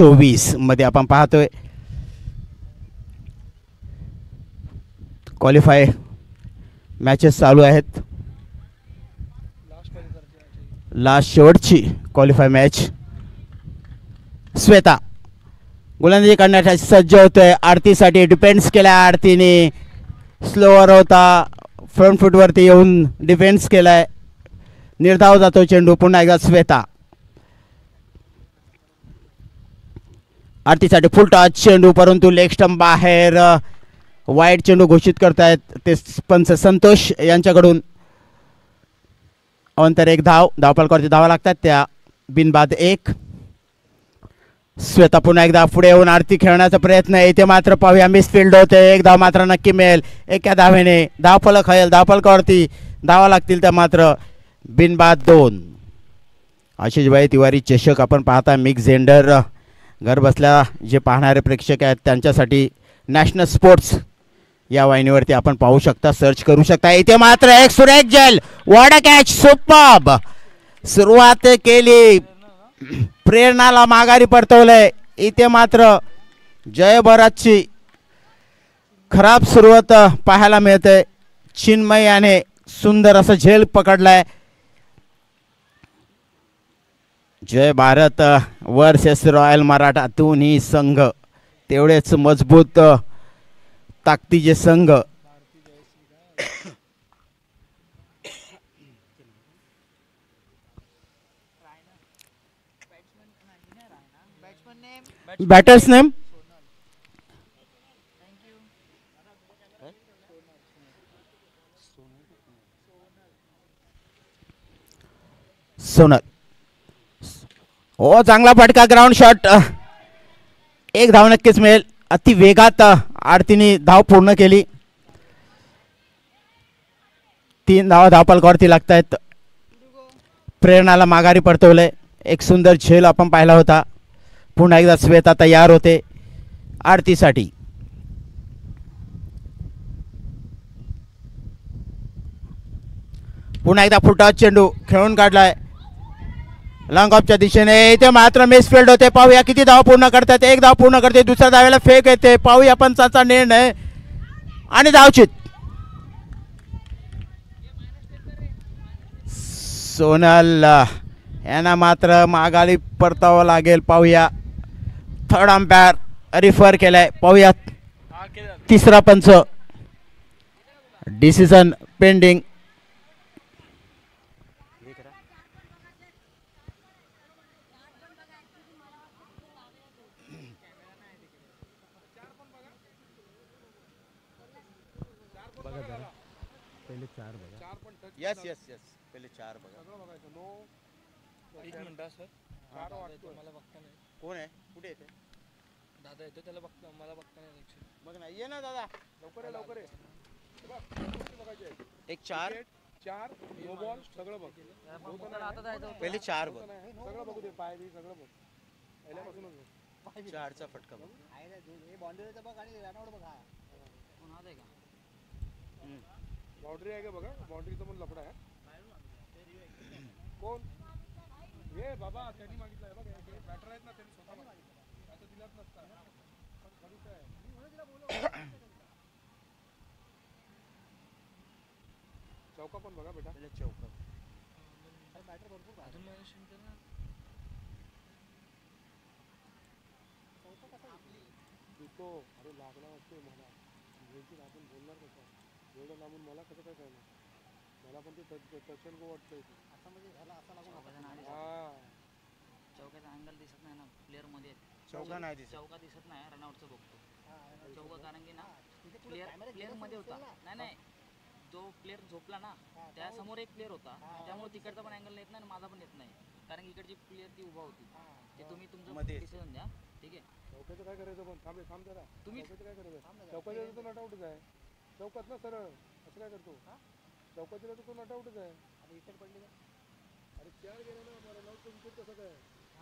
2024 मध्ये आपण पाहतोय क्वालिफाय मॅचेस चालू आहेत. लास्ट शेवटची क्वालिफाय मॅच. श्वेता गोलंदाजी करण्यासाठी सज्ज होतोय. आरतीसाठी डिफेन्स केला. आरतीने स्लोवर होता फ्रंट फुटवरती येऊन डिफेन्स केलाय. निर्धाव जातो चेंडू. पुन्हा एकदा श्वेता. आरतीसाठी फुल टॉच चेंडू परंतु लेग स्टंप बाहेर. वाईड चेंडू घोषित करतायत ते पंच संतोष यांच्याकडून. अंतर एक धाव. धावफलकावरती धावा लागतात त्या बिनबाद एक. श्वेता पुन्हा एकदा पुढे येऊन आरती खेळण्याचा प्रयत्न आहे. इथे मात्र पाहूया मिसफिल्ड होते. एक धाव मात्र नक्की मिळेल. एका धावेने धावफलक हवेल. धावफलकावरती धावा लागतील त्या मात्र बिनबाद 2. आशिषभाई तिवारी चषक आपण पाहता. मिक्स जेंडर घर बसल्या जे पाहणारे प्रेक्षक आहेत त्यांच्यासाठी नॅशनल स्पोर्ट्स या वाहिनीवरती आपण पाहू शकता. सर्च करू शकता. इथे मात्र एक सुरेख जल. What a catch. सुपर्ब सुरुवात केली. प्रेरणाला माघारी परतवलंय. इथे मात्र जय भरतची खराब सुरुवात पाहायला मिळते. चिन्मय याने सुंदर असं झेल पकडलाय. जय भारत वर्सेस रॉयल मराठा दोन्ही संघ तेवढेच मजबूत ताकदीचे संघ. Batters name Sonal. हो चांगला फटका. Ground shot. एक धाव नक्कीच मिळेल. अति वेगात आरतीने धाव पूर्ण केली. 3 धावा धावफलकावरती लागतायत. प्रेरणाला माघारी परतवलंय. एक सुंदर झेल आपण पाहिला होता. पुन्हा एकदा श्वेता तयार होते आरतीसाठी. पुन्हा एकदा फुटॉच चेंडू खेळून काढलाय लॉंग ऑफच्या दिशेने. इथे मात्र मिसफिल्ड होते. पाहूया किती धाव पूर्ण करतात. एक धाव पूर्ण करते. दुसऱ्या धावेला फेक येते. पाहूया पंचाचा निर्णय आणि धावचित. सोनल यांना मात्र माघारी परतावं लागेल. पाहूया थर्ड अंपायर रिफर केलाय. पाहूया तिसरा पंच. Decision pending. Yes yes yes पहिले 4 बघा. एक मिनिट सर. मला बघता नाही. कोण आहे. कुठे येते दादा. येतो त्याला बघता. मला बघता नाही. बघ ना. ये ना दादा. लवकर ये लवकर ये. एक 4 नो बॉल सगळं बघ. पहिले 4 बघ. सगळं बघू दे. पाय बी सगळं बघ. पहिल्यापासूनच 4चा फटका बघ. हे बाउंड्रीचा बघ आणि रनआउट बघा. कोण हात आहे का. बाउंड्री आहे का बघा. बाउंड्रीचा पण लफडा आहे. कोण हे बाबा. त्यांनी मागितलंय बघ. बॅटर आहेत ना त्यांनी स्वतः आता दिलाच नसता. चौका पण बघा बेटा. चौका बॅटर भरपूर अजून तो. अरे लागला वाटतोय मला. आपण बोलणार कसं. एवढं लांबून मला कसं काय कळणार. मला पण ते टचन गो वाटतंय. असं म्हणजे ह्याला असं लागून. चौकाचा अँगल दिसत नाही ना प्लेअर मध्ये. चौका नाही दिसत. चौका दिसत नाही. रनआउटचं बघतो चौका. कारण की ना प्लेअर मध्ये होता. नाही नाही जो प्लेअर झोपला ना त्यासमोर एक प्लेअर होता. त्यामुळे तिकडचा पण अँगल येत नाही आणि माझा पण येत नाही. कारण इकडची प्लेअर ती उभा होती. ते तुम्ही तुमचं डिसिजन द्या. ठीक आहे. चौकाचं काय करायचं पण. थांब जरा. तुम्ही काय करायचं. चौकाचं तो नटआउटच आहे. चौकात ना सरळ असं काय करतो. चौकात दिला तर तो नटआउटच आहे. आणि विकेट पडली का. अरे 4 गेले ना. मला नॉट विकेट कसं काय.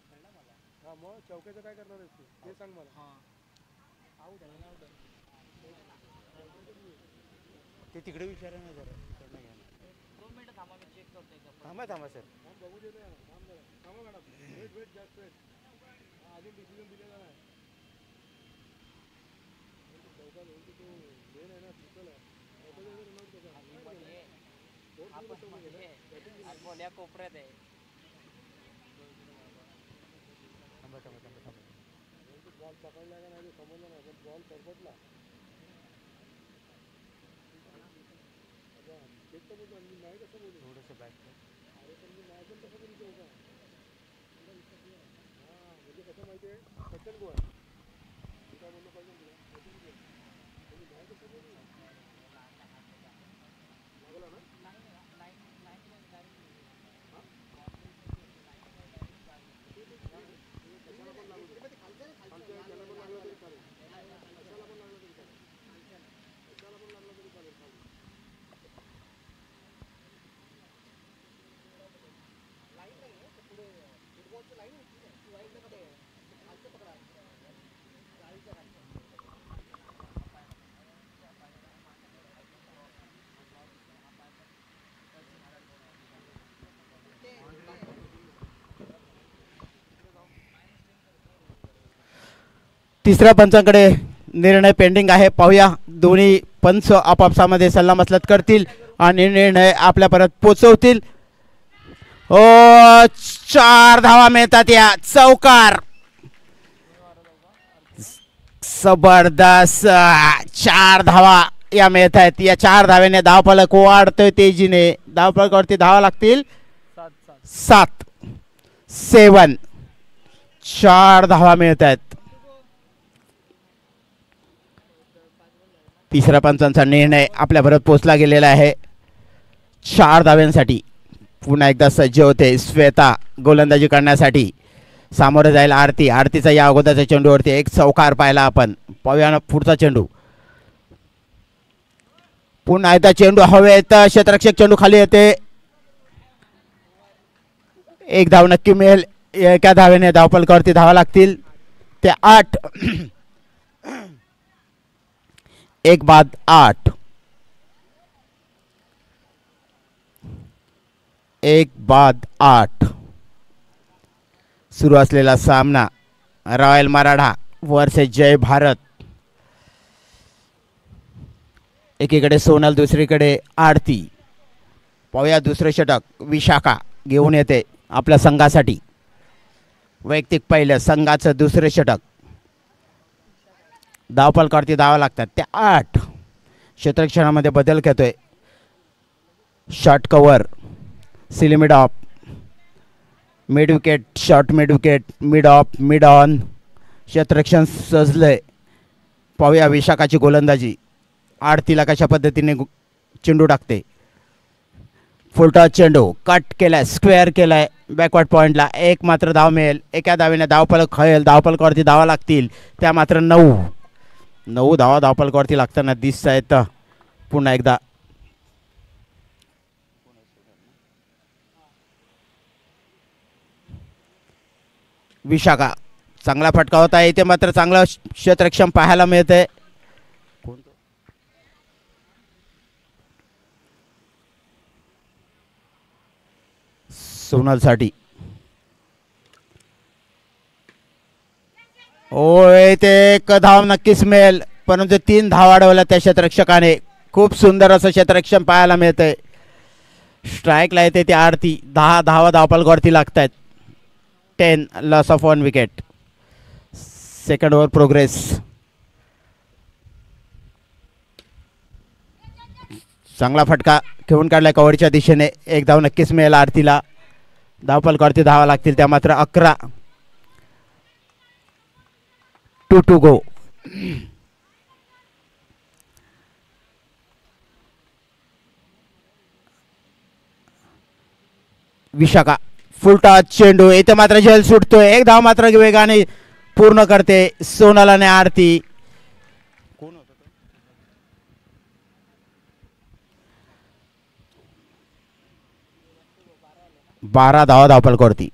कळलं मला. हा मग चौकाचं काय करणार आहेस तू ते सांग मला. आऊट आहे. आऊट आहे. ते तिकडे विचारा ना जरा. 2 मिनिटं थांबा. मी चेक करतो. थांबा सर. बघू दे. थांबा मॅडम. वेट जास्त आहे. अजून डिसिजन दिलेला तिसऱ्या पंचांकडे निर्णय पेंडिंग आहे. पाहूया दोन्ही पंच आपापसामध्ये सल्लामसलत करतील आणि निर्णय आपल्यापर्यंत पोचवतील. ओ 4 धावा मिळतात या चौकार. जबरदस्त 4 धावा या मिळत आहेत. या 4 धाव्याने धावफलक वाढतोय तेजीने. धावफलकावरती धावा लागतील 7 7. 4 धावा मिळत आहेत. तिसऱ्या पंचांचा निर्णय आपल्यापर्यंत पोचला गेलेला आहे. 4 धाव्यांसाठी पुन्हा एकदा सज्ज होते श्वेता गोलंदाजी करण्यासाठी. सामोरे जाईल आरती. आरतीचा या अगोदरच्या चेंडूवरती एक चौकार पाहिला आपण. पाहूया पुढचा चेंडू. पुन्हा एकदा चेंडू हवेत. क्षेत्ररक्षक चेंडू खाली येते. एक धाव नक्की मिळेल. एका धावेने धावफलकावरती धावा लागतील ते 8. 1 बाद 8. 1 बाद 8. सुरू असलेला सामना रॉयल मराठा वर्सेस जय भारत. एकीकडे सोनल दुसरीकडे आरती. पाहूया दुसरे षटक विशाखा घेऊन येते आपल्या संघासाठी. वैयक्तिक पहिलं संघाचं दुसरे षटक. धावफलकावरती धावा लागतात ते 8. क्षेत्ररक्षणामध्ये बदल करतोय. Short cover silly mid off mid wicket short mid wicket mid off mid on. क्षेत्ररक्षण सजलंय. पाहूया विशाखाची गोलंदाजी. आरतीला कशा पद्धतीने चेंडू टाकते. फुलटॉस चेंडू कट केलाय स्क्वेअर केलाय बॅकवर्ड पॉईंटला. एक मात्र धाव मिळेल. एका धावेने धावफलक खळेल. धावफलकावरती धावा लागतील त्या मात्र 9 धावा धावफलकावरती लागताना दिसत आहेत. पुन्हा एकदा विशाखा चांगला फटका होता. इथे मात्र चांगलं क्षेत्ररक्षण पाहायला मिळतंय. सोनलसाठी ओय ते एक धाव नक्कीच मिळेल परंतु 3 धाव अडवल्या त्या क्षेत्ररक्षकाने. खूप सुंदर असं क्षेत्ररक्षण पाहायला मिळतंय. स्ट्राईकला येते ती आरती. 10 धावा धावफलकावरती लागत आहेत. 10 loss of 1 wicket. Second over progress. चांगला फटका घेऊन काढलाय कव्हरच्या दिशेने. एक धाव नक्कीच मिळेल आरतीला. धावफलकावरती धावा लागतील त्या मात्र 11. 2 to go. विशाखा फुलटॉस चेंडू. इथे मात्र झेल सुटतोय. एक धाव मात्र वेगाने पूर्ण करते सोनल आणि आरती. 12 धावा धावफलकावरती.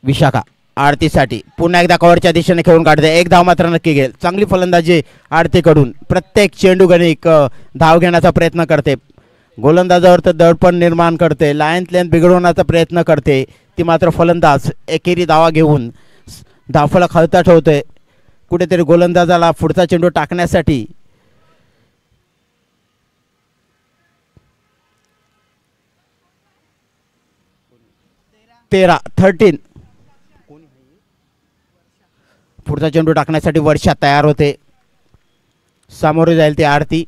विशाखा आरतीसाठी पुन्हा एकदा कव्हरच्या दिशेने खेळून काढते. एक धाव मात्र नक्की घेईल. चांगली फलंदाजी आरतीकडून. प्रत्येक चेंडू गणिक धाव घेण्याचा प्रयत्न करते. गोलंदाजावर तर दडपण निर्माण करते. लाईन लेंथ बिघडवण्याचा प्रयत्न करते ती मात्र फलंदाज. एकेरी धावा घेऊन धावफलक हलता ठेवतोय कुठेतरी गोलंदाजाला पुढचा चेंडू टाकण्यासाठी. तेरा 13 पुढचा चेंडू टाकण्यासाठी वर्षा तयार होते. सामोरे जाईल ती आरती.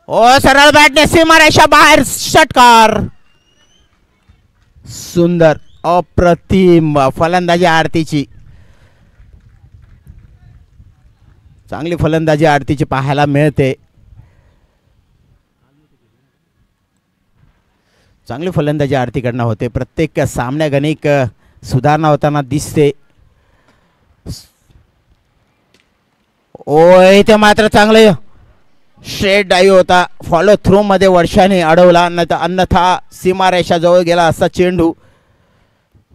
ओ सरळ बॅटने सीमारेषा बाहेर षटकार. सुंदर अप्रतिम फलंदाजी आरतीची. चांगली फलंदाजी आरतीची पाहायला मिळते. चांगली फलंदाजी आरतीकडनं होते. प्रत्येक सामन्यागणिक सुधारणा होताना दिसते. ओ इथे मात्र चांगले स्ट्रेट डाईव्ह होता. फॉलो थ्रू मध्ये वर्षाने अडवला अन्यथा सीमारेषा जवळ गेला असा चेंडू.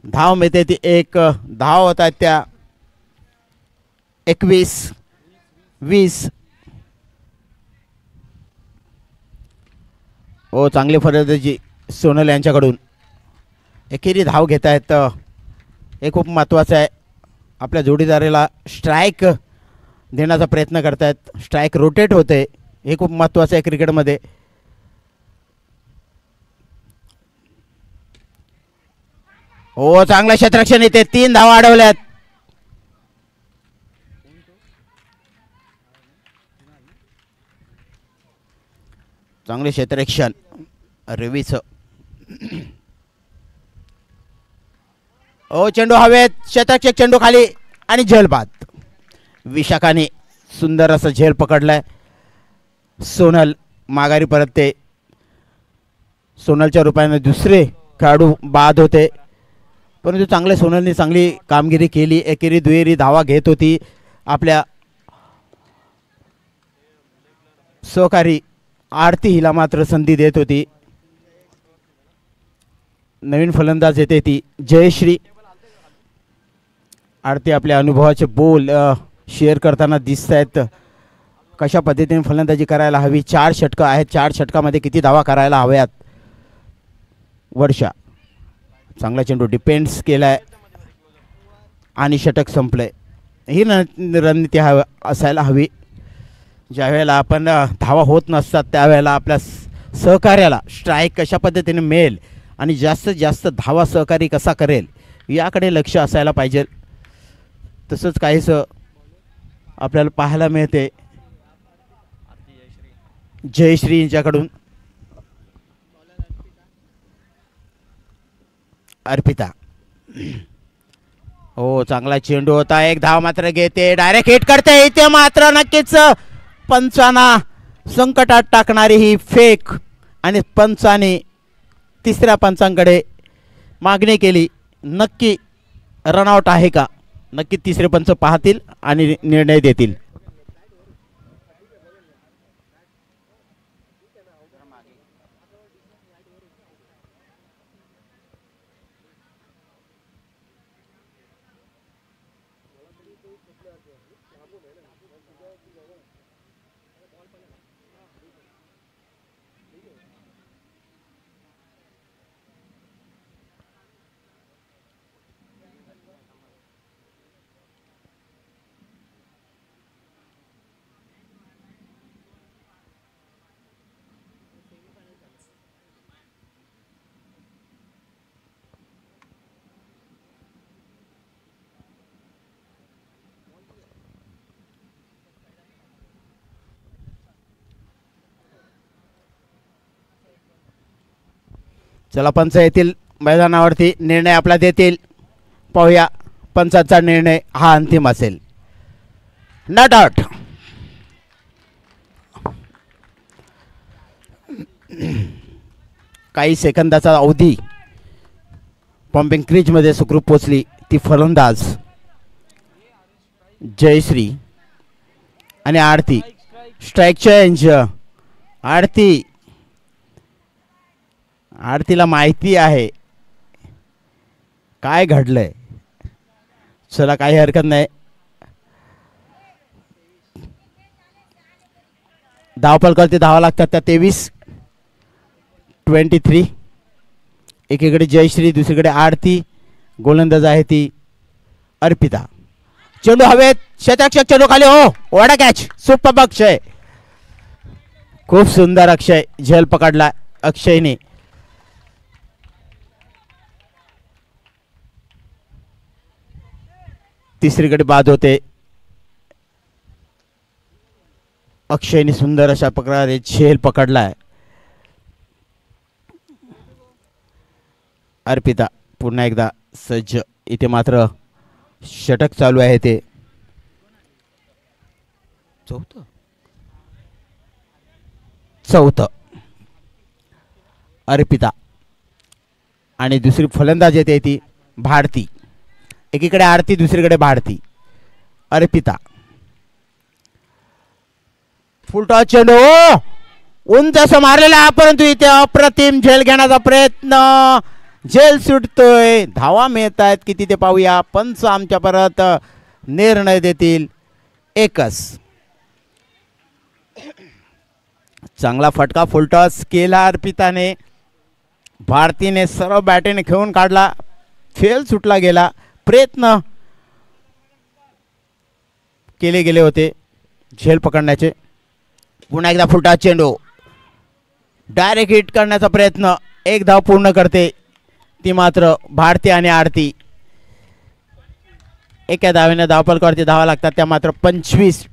धाव मिळते ती एक. धाव होतात त्या 21-20. ओ चांगली फलंदाजी सोनल यांच्याकडून. एकेरी धाव घेत आहेत हे खूप महत्त्वाचं आहे. आपल्या जोडीदाराला स्ट्राईक देण्याचा प्रयत्न करतायत. स्ट्राईक रोटेट होते हे खूप महत्त्वाचं आहे क्रिकेटमध्ये. हो चांगलं क्षेत्ररक्षण इथे 3 धावा अडवल्यात. चांगले क्षेत्ररक्षण रवीचं. ओ चेंडू हवेत क्षेत्ररक्षक चेंडू खाली आणि झेल बाद. विशाखाने सुंदर असं झेल पकडलाय. सोनल माघारी परतते. सोनलच्या रूपाने दुसरे खेळाडू बाद होते परंतु चांगले सोनलने चांगली कामगिरी केली. एकेरी दुहेरी धावा घेत होती. आपल्या सहकारी आरती हिला मात्र संधी देत होती. नवीन फलंदाज येते ती जयश्री. आरती आपल्या अनुभवाचे बोल शेअर करताना दिसत आहेत. कशा पद्धतीने फलंदाजी करायला हवी. 4 षटकं आहेत. 4 षटकामध्ये किती धावा करायला हव्यात. वर्षा चांगला चेंडू डिपेंड्स केलाय आणि षटक संपलंय. ही रणनीती असायला हवी. ज्यावेळेला आपण धावा होत नसतात त्यावेळेला आपल्या सहकार्याला स्ट्राईक कशा पद्धतीने मिळेल आणि जास्तीत जास्त धावा सहकारी कसा करेल याकडे लक्ष असायला पाहिजे. तसंच काहीसं आपल्याला पाहायला मिळते जयश्री यांच्याकडून. अर्पिता हो चांगला चेंडू होता. एक धाव मात्र घेते. डायरेक्ट हिट करते. इथे मात्र नक्कीच पंचांना संकटात टाकणारी ही फेक आणि पंचाने तिसऱ्या पंचांकडे मागणी केली. नक्की रनआउट आहे का. नक्की तिसरे पंच पाहतील आणि निर्णय देतील. चला पंच येतील मैदानावरती. निर्णय आपला देतील. पाहूया पंचाचा निर्णय हा अंतिम असेल. Not out. काही सेकंदाचा अवधी पंपिंग क्रीजमध्ये सुखरूप पोचली ती फलंदाज जयश्री आणि आरती. Strike change. आरतीला माहिती आहे काय घडलंय. चला काही हरकत नाही. धावपल करते. धावा लागतात त्या 23-23. एकीकडे जयश्री, दुसरीकडे आरती. गोलंदाज आहे ती अर्पिता. चेंडू हवेत, शतरक्षक चेंडू खाली. हो, वडा कॅच, सुपर अक्षय. खूप सुंदर अक्षय, झेल पकडला अक्षयने. तिसरीकडे बाद होते. अक्षयने सुंदर अशा प्रकारे झेल पकडलाय. अर्पिता पुन्हा एकदा सज्ज. इथे मात्र षटक चालू आहे ते चौथं. अर्पिता आणि दुसरी फलंदाज येते ती भारती. एकीकडे आरती, दुसरीकडे भारती. अर्पिता फुलटॉस चेंडू उंच असं मारलेला, परंतु इथे अप्रतिम झेल घेण्याचा प्रयत्न. झेल सुटतोय, धावा मिळत आहेत किती ते पाहूया. पंच आमच्या परत निर्णय देतील. एकच. चांगला फटका फुलटॉस केला अर्पिताने. भारतीने सर्व बॅटीने खेळून काढला, फेल सुटला गेला. प्रयत्न केले गेले होते झेल पकडण्याचे. पुन्हा एकदा फुलटॉस चेंडू डायरेक्ट हिट करण्याचा प्रयत्न. एक धाव पूर्ण करते ती मात्र भारती आणि आरती. एका धावेने धावपलकावरती धावा लागतात त्या मात्र 25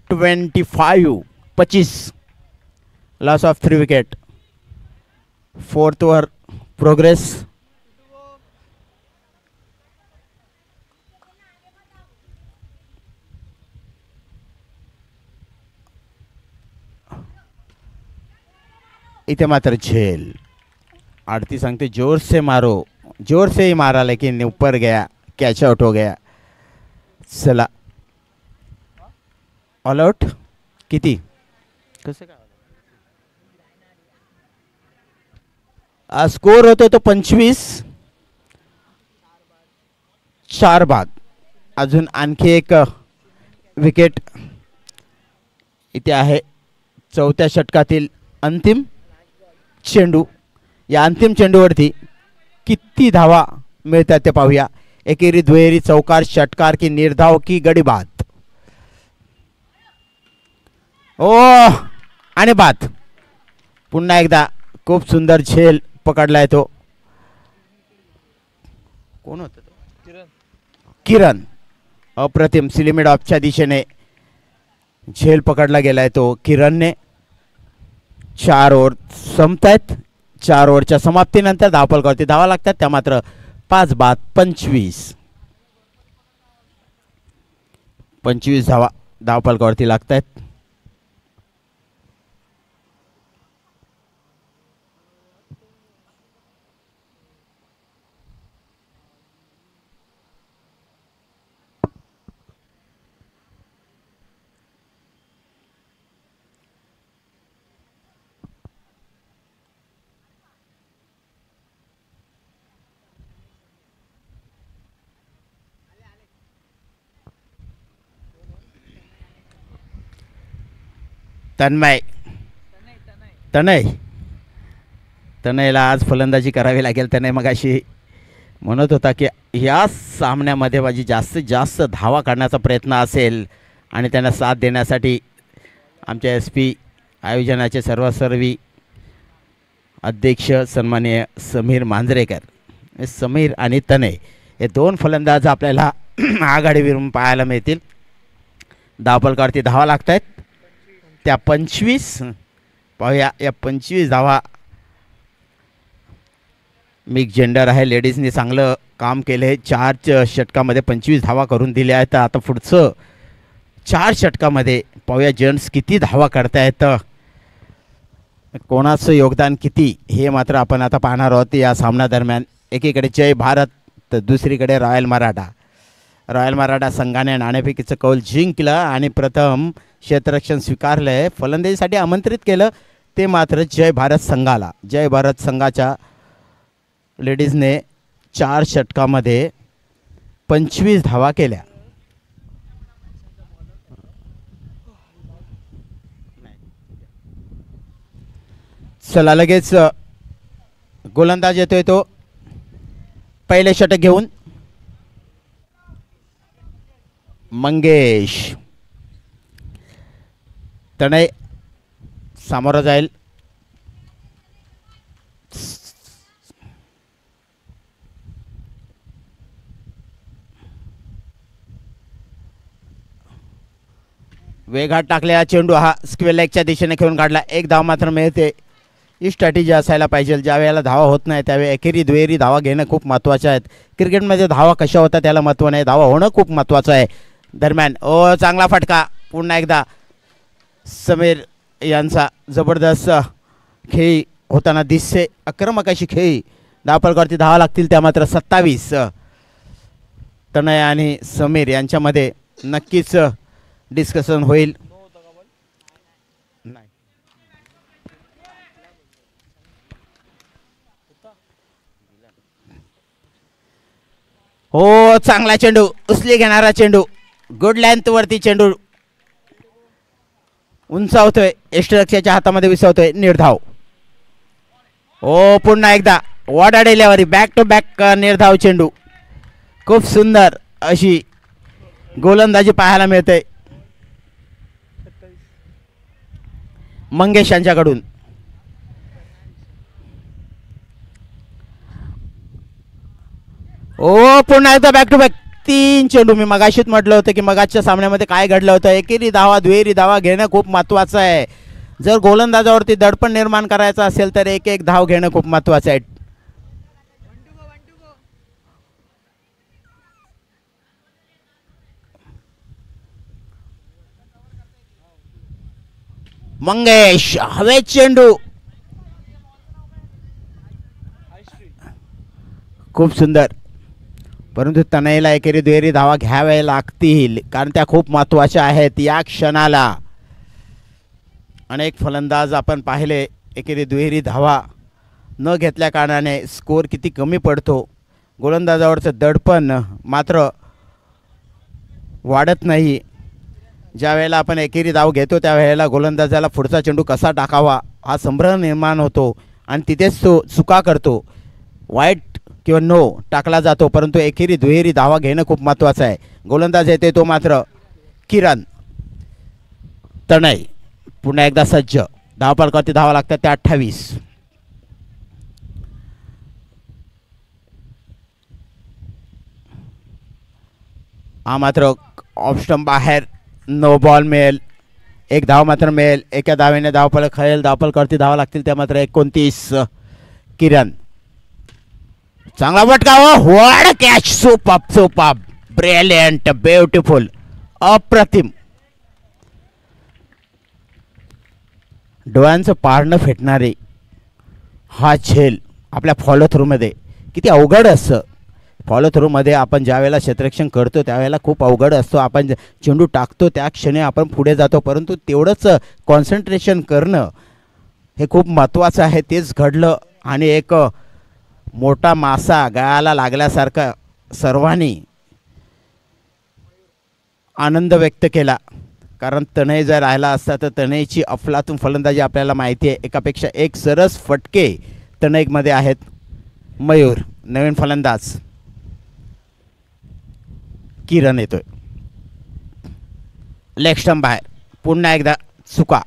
loss of 3 wicket. Fourth over progress. इथे मात्र झेल. आरती सांगते जोर से मारो, जोर से ही मारा लेकिन ऊपर गया, कैच आउट हो गया. चला ऑल आउट किती कसं काय स्कोर होतो तो 25-4 बाद. अजून आणखी एक विकेट इथे आहे. चौथ्या षटकातील अंतिम चेंडू. या अंतिम चेंडूवरती किती धावा मिळतात ते पाहूया. एकेरी, दुहेरी, चौकार, षटकार की निर्धाव की गडी बाद. ओ आणि बाद. पुन्हा एकदा खूप सुंदर झेल पकडलाय तो. कोण होता तो? किरण. अप्रतिम सिलिमिड ऑफच्या दिशेने झेल पकडला गेलाय तो किरणने. 4 ओव्हर संपतायत. 4 ओव्हरच्या समाप्तीनंतर धावपलकावरती धावा लागतात त्या मात्र 5 बाद 25 धावा धावपलकावरती लागतात. तनयला आज फलंदाजी करावी लागेल. तनय मगाशी म्हणत होता की या सामन्यामध्ये माझी जास्तीत जास्त धावा काढण्याचा प्रयत्न असेल आणि त्यांना साथ देण्यासाठी आमच्या SP आयोजनाचे सर्वसर्वी अध्यक्ष सन्माननीय समीर मांजरेकर. समीर आणि तनय हे 2 फलंदाज आपल्याला आघाडीवरून पाहायला मिळतील. धावपलकावरती धावा लागत आहेत त्या 25. पाहूया या 25 धावा. मिक्स जेंडर आहे. लेडीजनी चांगलं काम केलं आहे. 4 षटकामध्ये 25 धावा करून दिल्या आहेत. आता पुढचं 4 षटकामध्ये पाहूया जेंट्स किती धावा करतायत, कोणाचं योगदान किती हे मात्र आपण आता पाहणार आहोत या सामन्यादरम्यान. एकीकडे जय भारत तर दुसरीकडे रॉयल मराठा. रॉयल मराठा संघाने नाणेफेकीचं कौल जिंकलं आणि प्रथम क्षेत्ररक्षण स्वीकारलं आहे. फलंदाजीसाठी आमंत्रित केलं ते मात्र जय भारत संघाला. जय भारत संघाच्या लेडीजने 4 षटकामध्ये 25 धावा केल्या. चला लगेच गोलंदाज येतोय तो पहिले षटक घेऊन मंगेश तनय सामोरं जाईल. वेगात टाकलेला चेंडू हा स्क्वेअर लेगच्या दिशेने खेळून काढला. एक धाव मात्र मिळते. ही स्ट्रॅटेजी असायला पाहिजे. ज्या वेळेला धावा होत नाही त्यावेळी एकेरी दुहेरी धावा घेणं खूप महत्त्वाचं आहे. क्रिकेटमध्ये धावा कशा होतात त्याला महत्त्व नाही, धावा होणं खूप महत्त्वाचं आहे. दरम्यान चांगला फटका पुन्हा एकदा समीर यांचा जबरदस्त खेळी होताना दिसते. आक्रमक अशी खेळी. धावफलकावरती धावा लागतील त्या मात्र 27. तनय आणि समीर यांच्यामध्ये नक्कीच डिस्कशन होईल. हो चांगला चेंडू उचली घेणारा चेंडू. गुड लेंथ वरती चेंडू उंचावतोय. यष्टरक्षकाच्या हातामध्ये विसवतोय. निर्धाव. पुन्हा एकदा what delivery back to back निर्धाव चेंडू. खूप सुंदर अशी गोलंदाजी पाहायला मिळते मंगेश यांच्याकडून. पुन्हा एकदा बॅक टू बॅक 3 चेंडू. मी मगाशीच म्हटलं होतं की मगाच्या सामन्यामध्ये काय घडलं होतं. एकेरी धावा दुहेरी धावा घेणं खूप महत्त्वाचं आहे. जर गोलंदाजावरती दडपण निर्माण करायचं असेल तर एक एक धाव घेणं खूप महत्त्वाचं आहे. मंगेश हवेत चेंडू. खूप सुंदर. परंतु तनयला एकेरी दुहेरी धावा घ्याव्या लागतील कारण त्या खूप महत्त्वाच्या आहेत. या क्षणाला अनेक फलंदाज आपण पाहिले एकेरी दुहेरी धावा न घेतल्या कारणाने स्कोर किती कमी पडतो. गोलंदाजावरचं दडपण मात्र वाढत नाही. ज्या वेळेला आपण एकेरी धाव घेतो त्यावेळेला गोलंदाजाला पुढचा चेंडू कसा टाकावा हा संभ्रम निर्माण होतो आणि तिथेच तो चुका करतो. वाईट किंवा नो टाकला जातो. परंतु एकेरी दुहेरी धावा घेणं खूप महत्त्वाचं आहे. गोलंदाज येते तो मात्र किरण. तनय पुन्हा एकदा सज्ज. धावफलकावरती धावा लागतात त्या 28. हा मात्र ऑफ स्टंप बाहेर. नो बॉल मिळेल. एक धाव मात्र मिळेल. एका धावेने धावफलक खाईल. धावफलकावरती धावा लागतील त्या मात्र 29. किरण चांगला फटका. What catch. Superb superb brilliant beautiful अप्रतिम. डोळ्यांचं पारणं फेटणारे हा झेल आपल्या फॉलो थ्रूमध्ये किती अवघड असतं. फॉलो थ्रूमध्ये आपण ज्या वेळेला क्षेत्ररक्षण करतो त्यावेळेला खूप अवघड असतो. आपण चेंडू टाकतो त्या क्षणी आपण पुढे जातो परंतु तेवढंच कॉन्सन्ट्रेशन करणं हे खूप महत्त्वाचं आहे. तेच घडलं आणि एक मोठा मासा गळाला लागल्यासारखा सर्वांनी आनंद व्यक्त केला. कारण तनय जर राहिला असता तर तनयची अफलातून फलंदाजी आपल्याला माहिती आहे. एकापेक्षा एक सरस फटके तनयमध्ये आहेत. मयूर नवीन फलंदाज. किरण येतोय. लेग स्टंप बाहेर. पुन्हा एकदा चुका.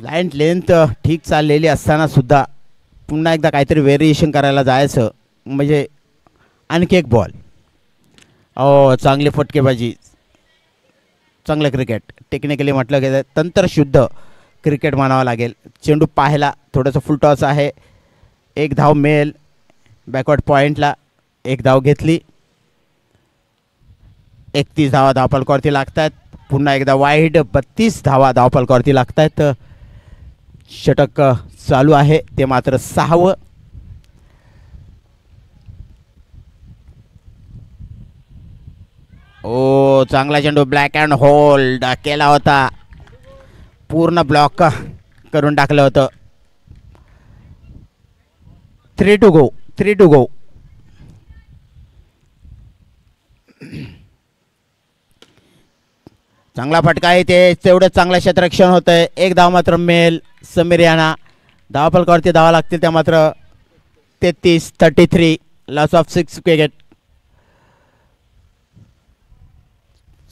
लाईन लेंथ ठीक चाललेली असताना सुद्धा पुन्हा एकदा काहीतरी व्हेरिएशन करायला जायचं म्हणजे आणखी एक बॉल. चांगली फटकेबाजी. चांगलं क्रिकेट. टेक्निकली म्हटलं गेलं तंत्रशुद्ध क्रिकेट म्हणावं लागेल. चेंडू पाहायला थोडंसं फुल टॉस आहे. एक धाव मिळेल. बॅकवर्ड पॉईंटला एक धाव घेतली. 31 धावा धावफलकावरती लागतात. पुन्हा एकदा वाईड 32 धावा धावफलकावरती लागतात. षटक चालू आहे ते मात्र 6वं. चांगला चेंडू ब्लॅक अँड होल्ड केला होता. पूर्ण ब्लॉक करून टाकलं होतं. 3 to go. 3 to go. चांगला फटका आहे ते तेवढंच चांगलं क्षेत्ररक्षण होतंय. एक धाव मात्र मिळेल समीर यांना. धावफलकावरती धावा लागतील त्या मात्र 33. Loss of 6 wicket.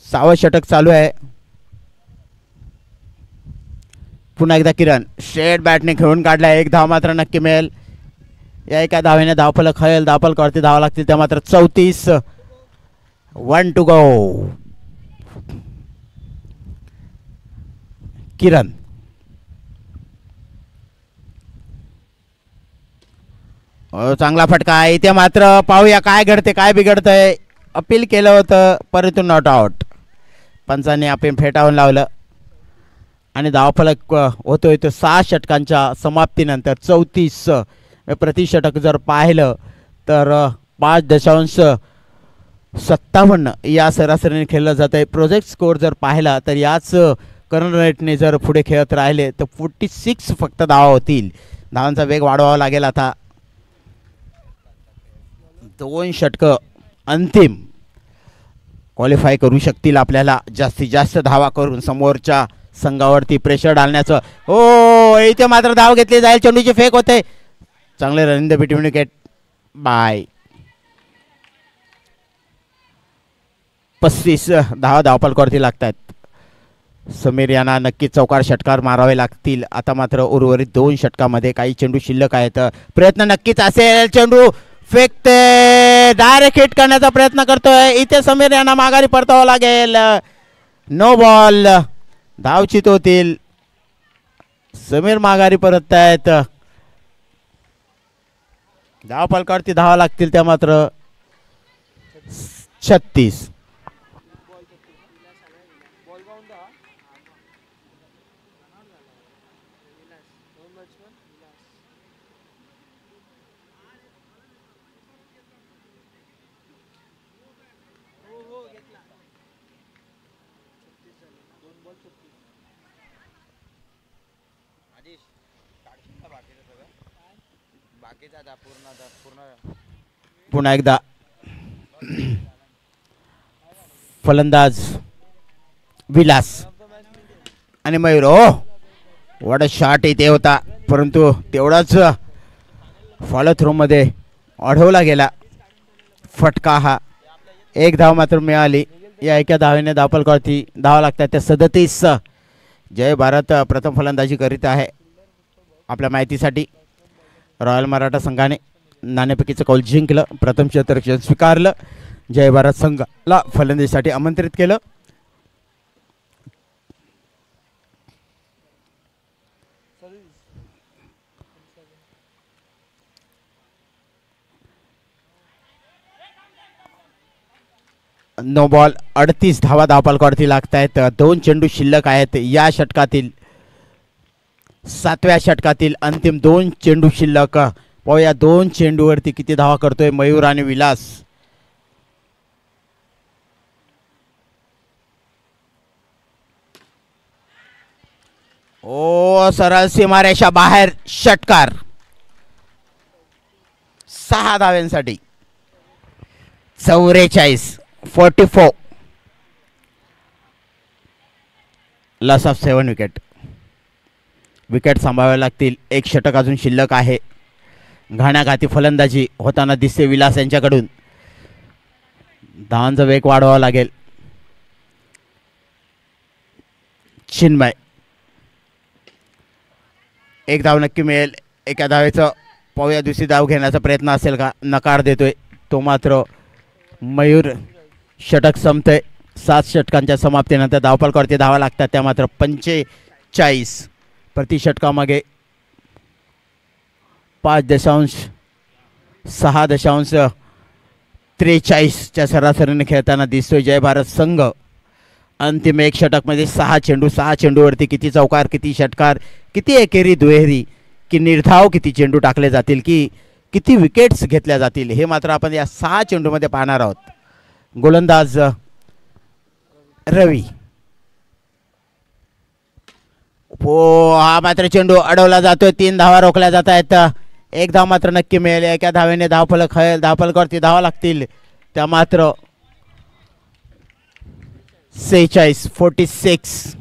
6वं षटक चालू आहे. पुन्हा एकदा किरण स्ट्रेट बॅटने खेळून काढला. एक धाव मात्र नक्की मिळेल. या एका धावेने धावफलक हळेल. धावफलकावरती धावा लागतील त्या मात्र 34. 1 टू गो. किरण चांगला फटका आहे. इथे मात्र पाहूया काय घडते काय बिघडतंय. अपील केलं होतं परंतु नॉट आउट. पंचांनी अपील फेटाळून लावलं आणि धावफलक होतोय तो 6 षटकांच्या समाप्तीनंतर 34. प्रतिषटक जर पाहिलं तर 5.57 या सरासरीने खेळलं जात आहे. प्रोजेक्ट स्कोअर जर पाहिला तर याच करण रेटने जर पुढे खेळत राहिले तर 46 फक्त धावा होतील. धावांचा वेग वाढवावा लागेल. आता 2 षटकं अंतिम क्वालिफाय करू शकतील. आपल्याला जास्तीत जास्त धावा करून समोरच्या संघावरती प्रेशर डालण्याचं. हो इथे मात्र धाव घेतली जाईल. चेंडूची फेक होते. चांगले run in the between wicket bye. 35 धावा धावफलकावरती लागत आहेत. समीर यांना नक्की चौकार षटकार मारावे लागतील. आता मात्र उर्वरित 2 षटकामध्ये काही चेंडू शिल्लक आहेत. प्रयत्न नक्कीच असेल. चेंडू फेकते. डायरेक्ट हिट करण्याचा प्रयत्न करतोय. इथे समीर यांना माघारी परतावं लागेल. No ball. धावचित होतील. समीर माघारी परत आहेत. धावफलकावरती धावा लागतील त्या मात्र 36. पुन्हा एकदा फलंदाज विलास आणि मयूर. ओ वॉट अ शॉट इथे होता परंतु तेवढाच फॉलो थ्रो मध्ये अडवला गेला फटका. हा एक धाव मात्र मिळाली. या एका धावेने धावफलकावरती धावा लागतात त्या 37. जय भारत प्रथम फलंदाजी करीत आहे. आपल्या माहितीसाठी रॉयल मराठा संघाने नाणेफेकीचं कौल जिंकलं. प्रथम क्षेत्ररक्षण स्वीकारलं. जय भारत संघाला फलंदाजीसाठी आमंत्रित केलं. No ball. 38 धावा धावफलकावरती लागत आहेत. 2 चेंडू शिल्लक आहेत. या षटकातील 7व्या षटकातील अंतिम 2 चेंडू शिल्लक. पाहूया 2 चेंडूवरती किती धावा करतोय मयूर आणि विलास. ओ सरळ सीमारेषा बाहेर षटकार. 6 धाव्यांसाठी 44. Loss of 7 wicket. विकेट सांभाळावे लागतील. 1 षटक अजून शिल्लक आहे. घाण्याघाती फलंदाजी होताना दिसते विलास यांच्याकडून. धावांचा वेग वाढवावा लागेल. चिन्मय 1 धाव नक्की मिळेल. एका धावेचं पाहूया दुसरी धाव घेण्याचा प्रयत्न असेल का. नकार देतोय तो मात्र मयूर. षटक संपतंय. 7 षटकांच्या समाप्तीनंतर धावफलकावरती धावा लागतात त्या मात्र 45. प्रति षटकामागे 5.643 सरासरीने खेळताना दिसतोय जय भारत संघ. अंतिम 1 षटकमध्ये 6 चेंडूवरती किती चौकार, किती षटकार, किती एकेरी दुहेरी, की निर्धाव किती चेंडू टाकले जातील, की किती विकेट्स घेतल्या जातील हे मात्र आपण या 6 चेंडूमध्ये पाहणार आहोत. गोलंदाज रवी. हो हा मात्र चेंडू अडवला जातोय. 3 धावा रोखल्या जात आहेत. 1 धाव मात्र नक्की मिळेल. एका धावेने धावफलक हळेल. धावफलकावरती धावा लागतील त्या मात्र 46.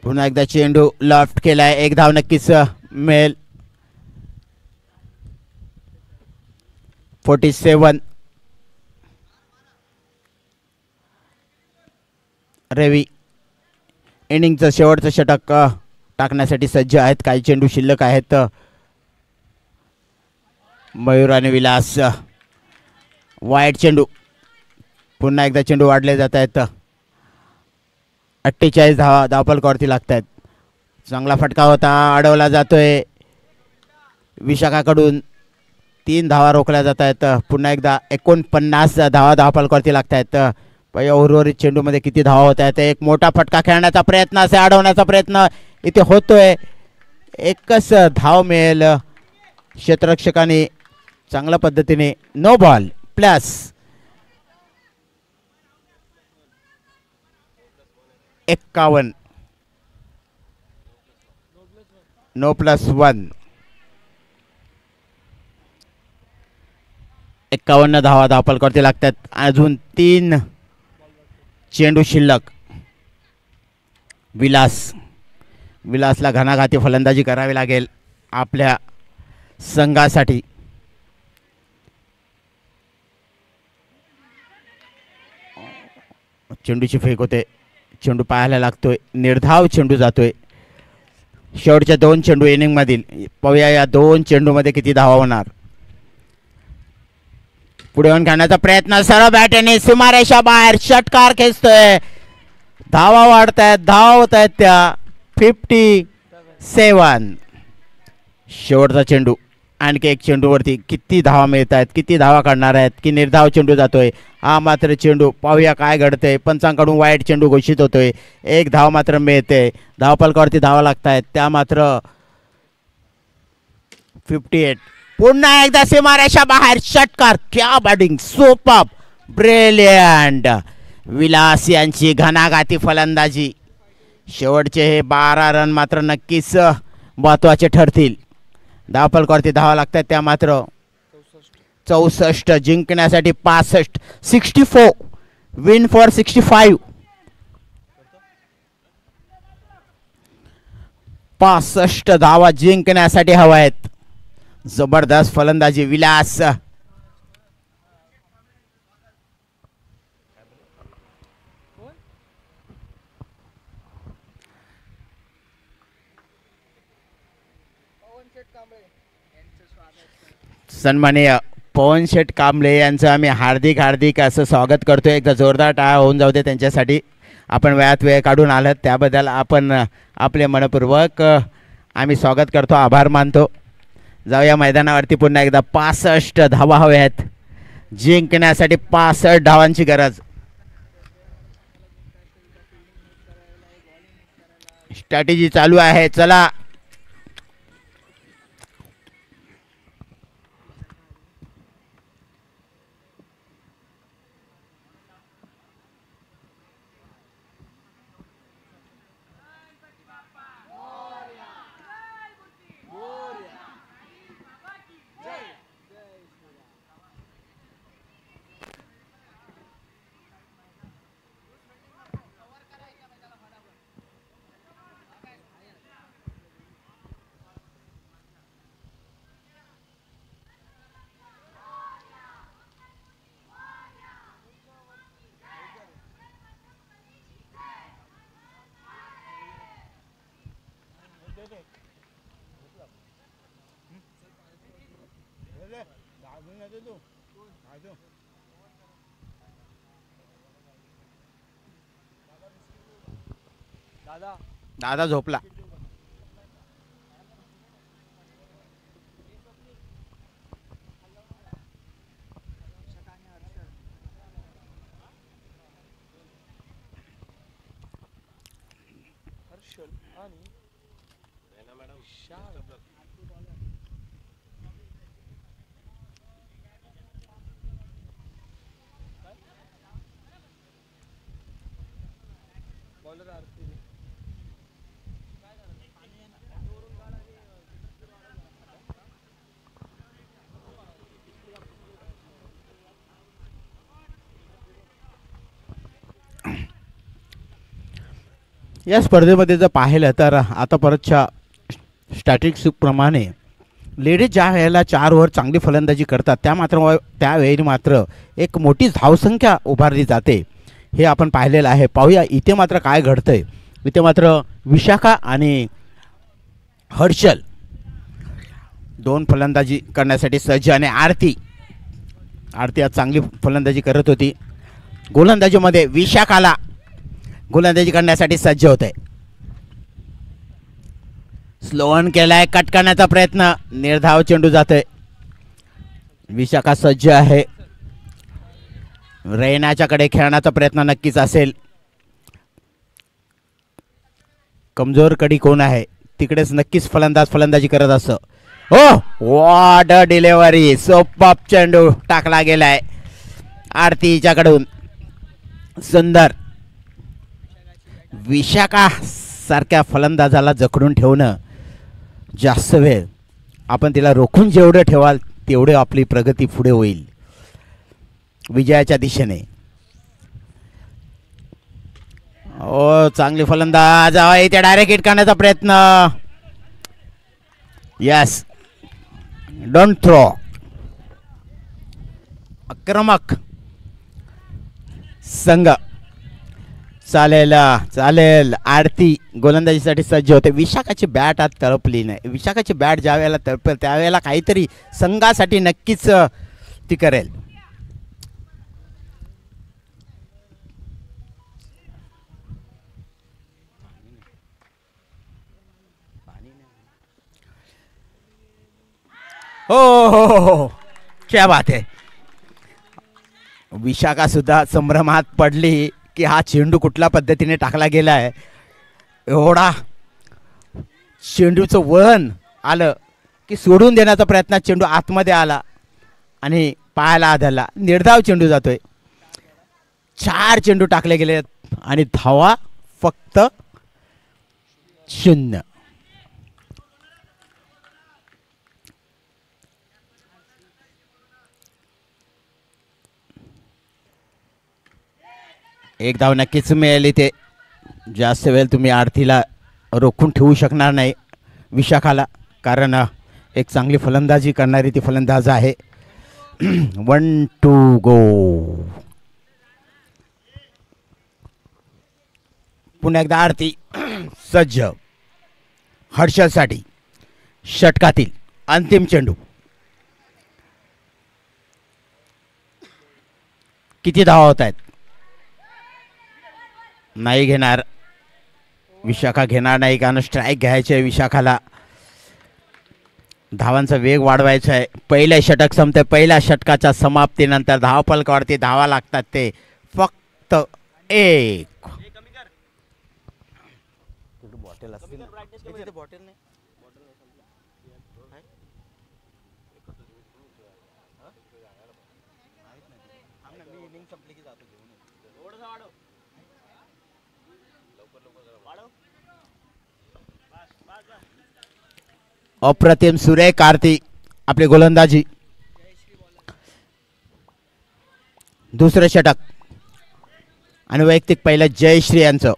पुन्हा एकदा चेंडू लॉफ्ट केलाय. 1 धाव नक्कीच मिळेल. 47. रवी इनिंगचं शेवटचं षटक टाकण्यासाठी सज्ज आहेत. काही चेंडू शिल्लक आहेत. मयूर आणि विलास वाईट चेंडू. पुन्हा एकदा चेंडू वाढले जात आहेत. 48 धावा धावफलकावरती लागत आहेत. चांगला फटका होता, अडवला जातोय विशाखाकडून. 3 धावा रोखल्या जात आहेत. पुन्हा एकदा 49 धावा धावफलकावरती लागत आहेत. पहिल्या उर्वरित चेंडूमध्ये किती धावा होत आहेत. एक मोठा फटका खेळण्याचा प्रयत्न, असे अडवण्याचा प्रयत्न इथे होतोय. एकच धाव मिळेल. क्षेत्ररक्षकाने चांगल्या पद्धतीने no ball plus 51. No plus 1. 51 धावा धावफलकावरती लागतात. अजून 3 चेंडू शिल्लक. विलासला घणाघाती फलंदाजी करावी लागेल आपल्या संघासाठी. चेंडूची फेक होते. चेंडू पाहायला लागतोय. निर्धाव चेंडू जातोय. शेवटच्या 2 चेंडू इनिंग मधील. पाहूया या 2 चेंडूमध्ये किती धावा होणार. पुढे येऊन खेळण्याचा प्रयत्न. सरळ बॅटने सीमारेषा बाहेर षटकार खेचतोय. धावा वाढत आहेत. धावा होत आहेत त्या 57. शेवटचा चेंडू. आणखी एक चेंडूवरती किती धावा मिळत आहेत, किती धावा काढणार आहेत, की निर्धाव चेंडू जातोय. हा मात्र चेंडू पाहूया काय घडतंय. पंचांकडून वाईट चेंडू घोषित होतोय. 1 धाव मात्र मिळते. धावफलकावरती धावा लागत आहेत त्या मात्र 58. पुन्हा एकदा सीमारेषा बाहेर षटकार. क्या बॅटिंग, सुपर, ब्रिलियंट. विलास यांची घणाघाती फलंदाजी. शेवटचे हे 12 रन मात्र नक्कीच महत्त्वाचे ठरतील. धावफलकावरती धावा लागतात त्या मात्र 64. जिंकण्यासाठी 65. 64 विन फॉर 65. 65 धावा जिंकण्यासाठी हवा आहेत. जबरदस्त फलंदाजी विलास. सन्माननीय पवन शेठ कांबळे यांचं आम्ही हार्दिक असं स्वागत करतोय. एकदा जोरदार टाळ्या होऊन जाऊ दे त्यांच्यासाठी. आपण वेळात वेळ काढून आलात त्याबद्दल आपण आपले मनपूर्वक आम्ही स्वागत करतो, आभार मानतो. जाऊया मैदानावरती. पुन्हा एकदा 65 धावा हव्या आहेत. जिंकण्यासाठी 65 धावांची गरज. स्ट्रॅटेजी चालू आहे. चला दादा झोपला. या स्पर्धेमध्ये जर पाहिलं तर आता परतच्या स्टॅटिस्टिक्स प्रमाणे लेडीज ज्या वेळेला 4 ओव्हर चांगली फलंदाजी करतात त्यावेळी मात्र एक मोठी धावसंख्या उभारली जाते, हे आपण पाहिलेलं आहे. पाहूया इथे मात्र काय घडतंय. इथे मात्र विशाखा आणि हर्षल 2 फलंदाजी करण्यासाठी सज्ज आणि आरती आज चांगली फलंदाजी करत होती. गोलंदाजीमध्ये विशाखाला गोलंदाजी करण्यासाठी सज्ज होते. स्लोअन केलाय, कट करण्याचा प्रयत्न, निर्धाव चेंडू जातोय. विशाखा सज्ज आहे. रैनाच्याकडे खेळण्याचा प्रयत्न नक्कीच असेल. कमजोर कडी कोण आहे तिकडेच नक्कीच फलंदाजी करत असं. हो, वॉट अ डिलिव्हरी, सोपा चेंडू टाकला गेलाय आरतीच्याकडून. सुंदर. विशाखा सारख्या फलंदाजाला जखडून ठेवणं जास्त वेळ, आपण तिला रोखून जेवढं ठेवाल तेवढे आपली प्रगती पुढे होईल विजयाच्या दिशेने. ओ, चांगली फलंदाज इथे डायरेक्ट हिट करण्याचा प्रयत्न. Yes, don't throw. आक्रमक संघ. चालेल. आरती गोलंदाजीसाठी सज्ज होते. विशाखाची बॅट आज तळपली नाही. विशाखाची बॅट ज्या वेळेला तळपेल त्यावेळेला काहीतरी संघासाठी नक्कीच ती करेल. हो, क्या बात आहे. विशाखा सुद्धा संभ्रमात पडली की हा चेंडू कुठल्या पद्धतीने टाकला गेला आहे. एवढा चेंडूचं वळण आलं की सोडून देण्याचा प्रयत्न, चेंडू आतमध्ये आला आणि पायाला आदळला. निर्धाव चेंडू जातोय. 4 चेंडू टाकले गेले आणि धावा फक्त 0. एक धाव नक्कीच मिळेल. इथे जास्त वेळ तुम्ही आरतीला रोखून ठेवू शकणार नाही विशाखाला, कारण एक चांगली फलंदाजी करणारी ती फलंदाज आहे. 1-2 गो. पुन्हा एकदा आरती सज्ज. हर्षलसाठी षटकातील अंतिम चेंडू. किती धावा होत आहेत? नाही घेणार विशाखा, घेणार नाही, कारण स्ट्राईक घ्यायचे आहे विशाखाला. धावांचा वेग वाढवायचा आहे. पहिलं षटक संपते. पहिल्या षटकाच्या समाप्तीनंतर धावफलकावरती धावा लागतात ते फक्त 1. अप्रतिम सुरेख आरती आपली गोलंदाजी. दुसरं षटक आणि वैयक्तिक पहिलं जयश्री यांचं.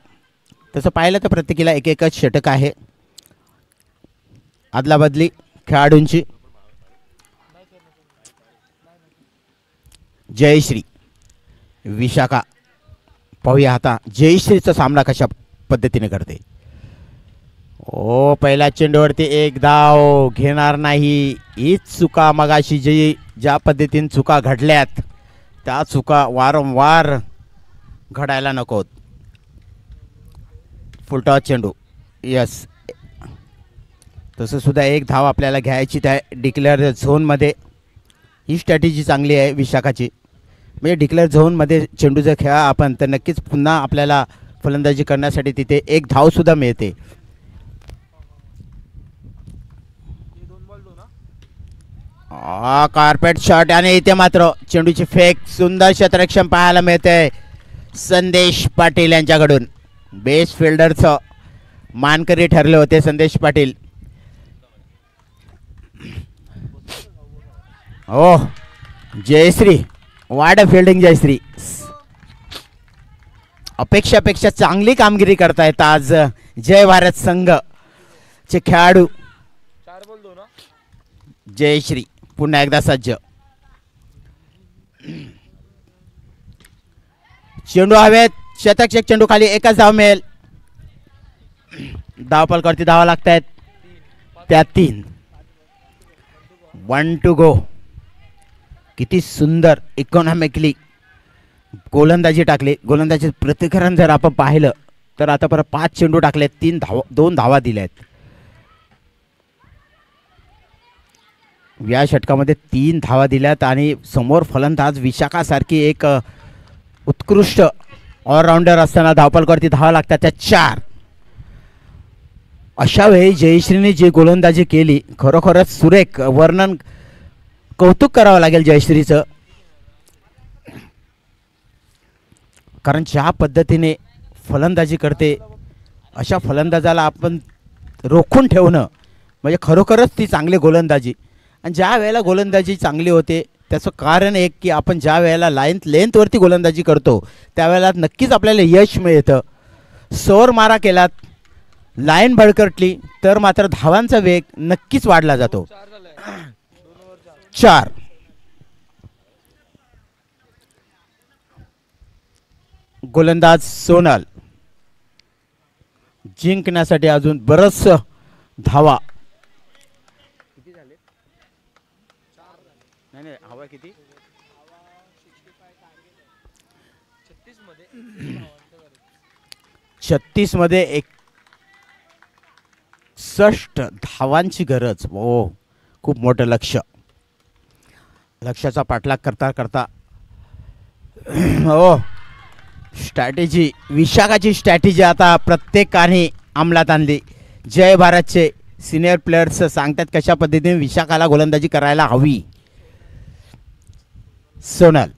तसं पाहिलं तर प्रत्येकीला एकच षटक आहे. आदलाबदली खेळाडूंची. जयश्री विशाखा. पाहूया आता जयश्रीचा सामना कशा पद्धतीने करते. पहिल्या चेंडूवरती 1 धाव घेणार नाही. हीच चुका मगाशी ज्या पद्धतीने चुका घडल्यात त्या चुका वारंवार घडायला नकोत. फुलटॉस चेंडू. यस, तसं सुद्धा 1 धाव आपल्याला घ्यायची त्या डिक्लेअर झोनमध्ये. ही स्ट्रॅटेजी चांगली आहे विशाखाची. म्हणजे डिक्लेअर झोनमध्ये चेंडू जर खेळा आपण तर नक्कीच पुन्हा आपल्याला फलंदाजी करण्यासाठी तिथे 1 धावसुद्धा मिळते. कार्पेट शॉट आणि इथे मात्र चेंडूची फेक. सुंदर क्षेत्ररक्षण पाहायला मिळते संदेश पाटील यांच्याकडून. बेस्ट फिल्डरचं मानकरी ठरले होते संदेश पाटील. ओ, जयश्री, वाड फिल्डिंग जयश्री. अपेक्षापेक्षा चांगली कामगिरी करतायत आज जय भारत संघ चे खेळाडू. जयश्री पुन्हा एकदा सज्ज. चेंडू हवेत, शतक चेंडू खाली, एकच धाव मिळेल. धावपलकावरती धावा लागतायत, त्या 3. 1 to go. किती सुंदर इकॉनॉमिकली गोलंदाजी टाकली. गोलंदाजी प्रतिकरण जर आपण पाहिलं तर आता परत 5 चेंडू टाकले, 2 धावा दिल्यात. या षटकामध्ये 3 धावा दिल्यात आणि समोर फलंदाज विशाखासारखी एक उत्कृष्ट ऑलराऊंडर असताना धावपलकावरती धावा लागतात त्या 4. अशा वेळी जयश्रीने जी गोलंदाजी केली खरोखरच सुरेख. वर्णन कौतुक करावं लागेल जयश्रीचं, कारण ज्या पद्धतीने फलंदाजी करते अशा फलंदाजाला आपण रोखून ठेवणं म्हणजे खरोखरच ती चांगली गोलंदाजी. आणि ज्या वेळेला गोलंदाजी चांगली होते त्याचं कारण एक की आपण ज्या वेळेला लेंथवरती गोलंदाजी करतो त्यावेळेला नक्कीच आपल्याला यश मिळतं. सोर मारा केलात, लाईन भडकटली तर मात्र धावांचा वेग नक्कीच वाढला जातो. 4. गोलंदाज सोनल जिंकण्यासाठी अजून बरंच धावा. नाही हवा किती? 36 मध्ये 61 धावांची गरज. हो, खूप मोठं लक्ष्याचा पाठलाग करता करता हो स्ट्रॅटेजी, विशाखाची स्ट्रॅटेजी आता प्रत्येकाने अंमलात आणली. जय भारतचे सिनियर प्लेयर्स सांगतात कशा पद्धतीने विशाखाला गोलंदाजी करायला हवी. सोनल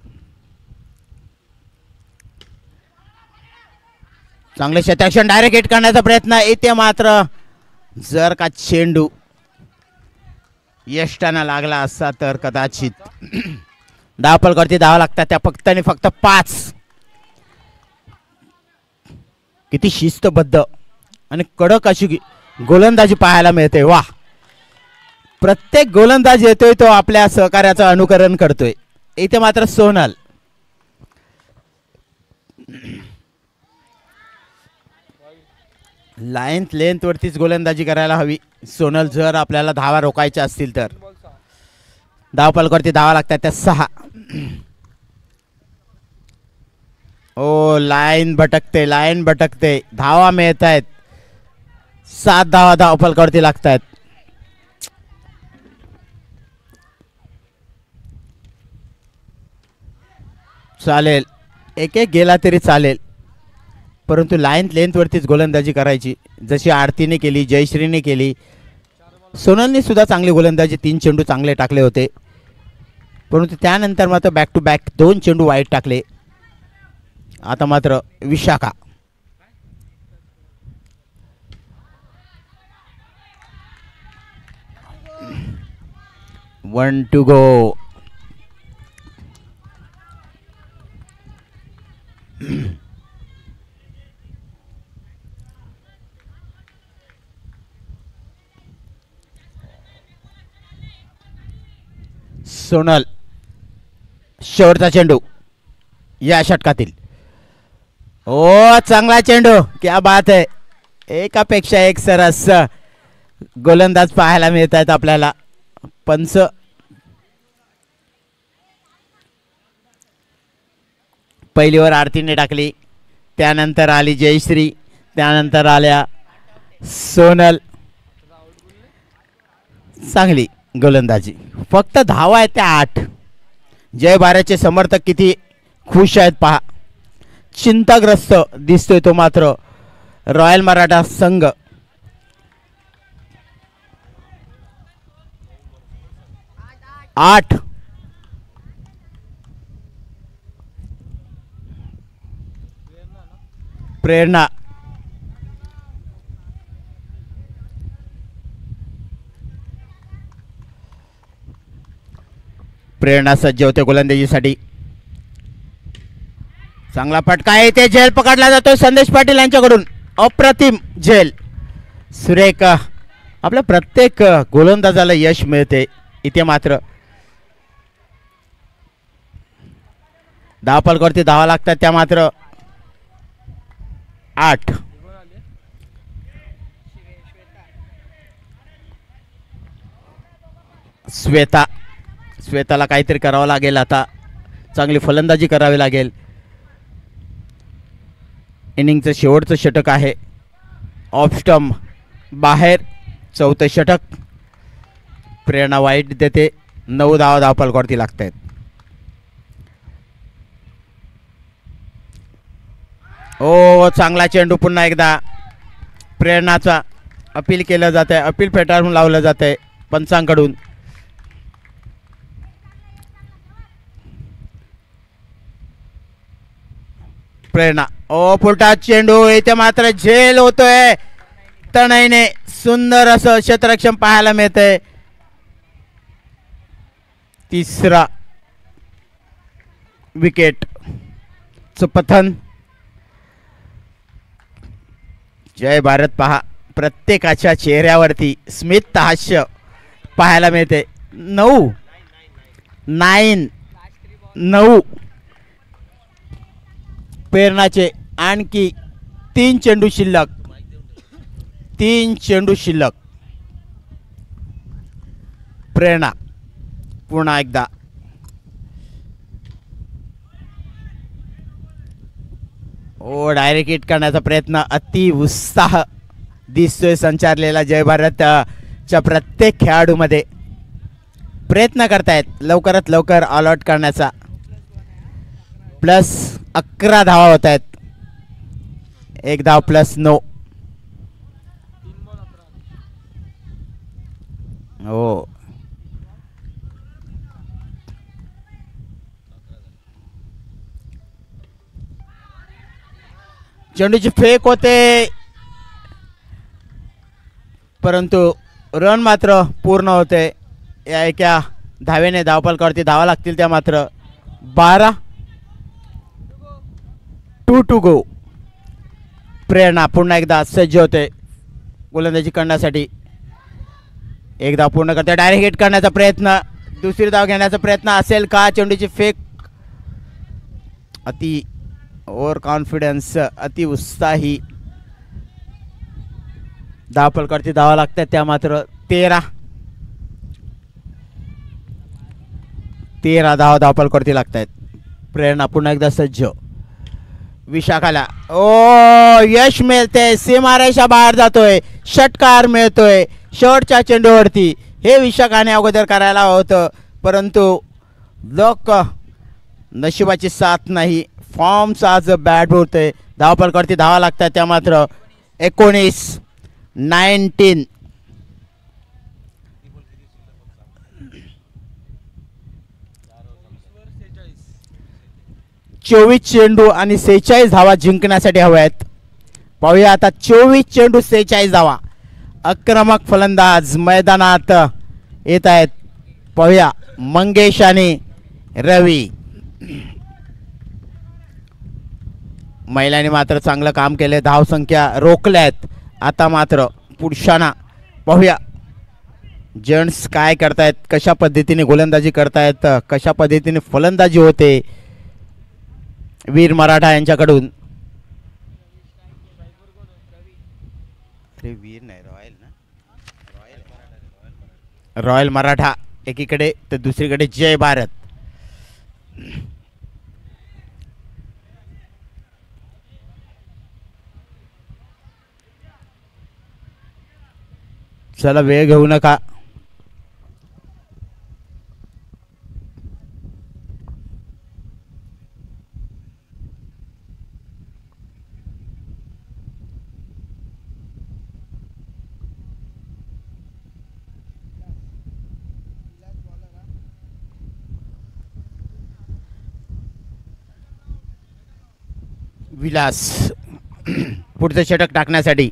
चांगले शतक्षण डायरेक्ट हिट करण्याचा प्रयत्न येते, मात्र जर का चेंडू यष्टांना लागला असता तर कदाचित धावपलकावरती धावा लागतात त्या फक्त आणि फक्त 5. किती शिस्तबद्ध आणि कडक अशी गोलंदाजी पाहायला मिळते. वा, प्रत्येक गोलंदाज येतोय तो आपल्या सहकार्याचं अनुकरण करतोय. इथे मात्र सोनल लेंथवरतीच गोलंदाजी करायला हवी. सोनल जर आपल्याला धावा रोखायच्या असतील तर. धावपलकावरती धावा लागतात त्या 6. ओ लाईन भटकते, धावा मिळत आहेत. 7 धावा धावपलकावरती लागतात. चालेल, एक गेला तरी चालेल, परंतु लेंथवरतीच गोलंदाजी करायची जशी आरतीने केली, जयश्रीने केली. सोनलने सुद्धा चांगली गोलंदाजी, 3 चेंडू चांगले टाकले होते, परंतु त्यानंतर मात्र बॅक टू बॅक 2 चेंडू वाईट टाकले. आता मात्र Vishakha one to go. Sonal शेवटचा चेंडू या षटकातील. ओ चांगला चेंडू, क्या बात है. एकापेक्षा एक सरस गोलंदाज पाहायला मिळत आहेत आपल्याला. पंच पहिलीवर आरतीने टाकली, त्यानंतर आली जयश्री, त्यानंतर आल्या सोनल. चांगली गोलंदाजी, फक्त धावा आहेत त्या 8. जय भारतचे समर्थक किती खुश आहेत पहा. चिंताग्रस्त दिसतोय तो मात्र रॉयल मराठा संघ. आठ प्रेरणा सज्ज होते गोलंदाजीसाठी. चांगला फटका आहे, ते झेल पकडला जातो संदेश पाटील यांच्याकडून. अप्रतिम झेल, सुरेख. आपल्या प्रत्येक गोलंदाजाला यश मिळते इथे मात्र धावफलकावरती धावा लागतात त्या मात्र 8. श्वेताला काहीतरी करावं लागेल आता. चांगली फलंदाजी करावी लागेल. इनिंगचं शेवटचं षटक आहे. ऑफ स्टंप बाहेर. चौथं षटक. प्रेरणा वाईट देते. 9 धावा धावफलकावरती लागत आहेत. ओ चांगला चेंडू पुन्हा एकदा प्रेरणाचा अपील केलं जात आहे. अपील फेटाळून लावलं जात आहे पंचांकडून. प्रेरणा ओ फुलटा चेंडू इथे मात्र झेल होतोय. तनयने सुंदर असं क्षेत्ररक्षण पाहायला मिळतंय. तिसरा विकेट चं पतन. जय भारत पहा प्रत्येकाच्या चेहऱ्यावरती स्मित हास्य पाहायला मिळते. 9 प्रेरणाचे आणखी 3 चेंडू शिल्लक. 3 चेंडू शिल्लक. प्रेरणा पुन्हा एकदा ओ डायरेक्ट हिट करण्याचा प्रयत्न. अति उत्साह दिसतोय संचारलेला जय भारतच्या प्रत्येक खेळाडूमध्ये. प्रयत्न करतायत लवकरात लवकर ऑल आउट करण्याचा. प्लस 11 धावा होत आहेत. 1 धाव प्लस 9. हो चेंडूची फेक होते परंतु रन मात्र पूर्ण होते. या एका धावेने धावफलकावरती धावा लागतील त्या मात्र 12. 2 to go. प्रेरणा पुन्हा एकदा सज्ज होते गोलंदाजी करण्यासाठी. 1 धाव पूर्ण करते. डायरेक्ट हिट करण्याचा प्रयत्न. दुसरी धाव घेण्याचा प्रयत्न असेल का. चेंडूची फेक. अति ओव्हर कॉन्फिडन्स अति उत्साही धावफलकावरती धावा लागतात त्या मात्र 13 धावा धावफलकावरती लागतात. प्रेरणा पुन्हा एकदा सज्ज. विशाखाला ओ यश मिळते. सीमारेषा बाहेर जातोय. षटकार मिळतोय शेवटच्या चेंडूवरती. हे विशाखाने अगोदर करायला होतं परंतु लोक नशिबाची साथ नाही. फॉर्मचा आज बॅट बोलतोय. धावफलकावरती धावा लागतात त्या मात्र 19. 24 चेंडू आणि 46 धावा जिंकण्यासाठी हव्या आहेत. पाहूया आता 24 चेंडू 46 धावा. आक्रमक फलंदाज मैदानात येत आहेत. पाहूया मंगेश आणि रवी. महिलांनी मात्र चांगलं काम केले. धावसंख्या रोखल्यात. आता मात्र पुरुषांना पाहूया जेंट्स काय करतायत. कशा पद्धतीने गोलंदाजी करतायत. कशा पद्धतीने फलंदाजी होते वीर मराठा यांच्याकडून. वीर नाही रॉयल ना. रॉयल मराठा एकीकडे तर दुसरीकडे जय भारत. चला वेळ घेऊ नका. विलास पुढचं षटक टाकण्यासाठी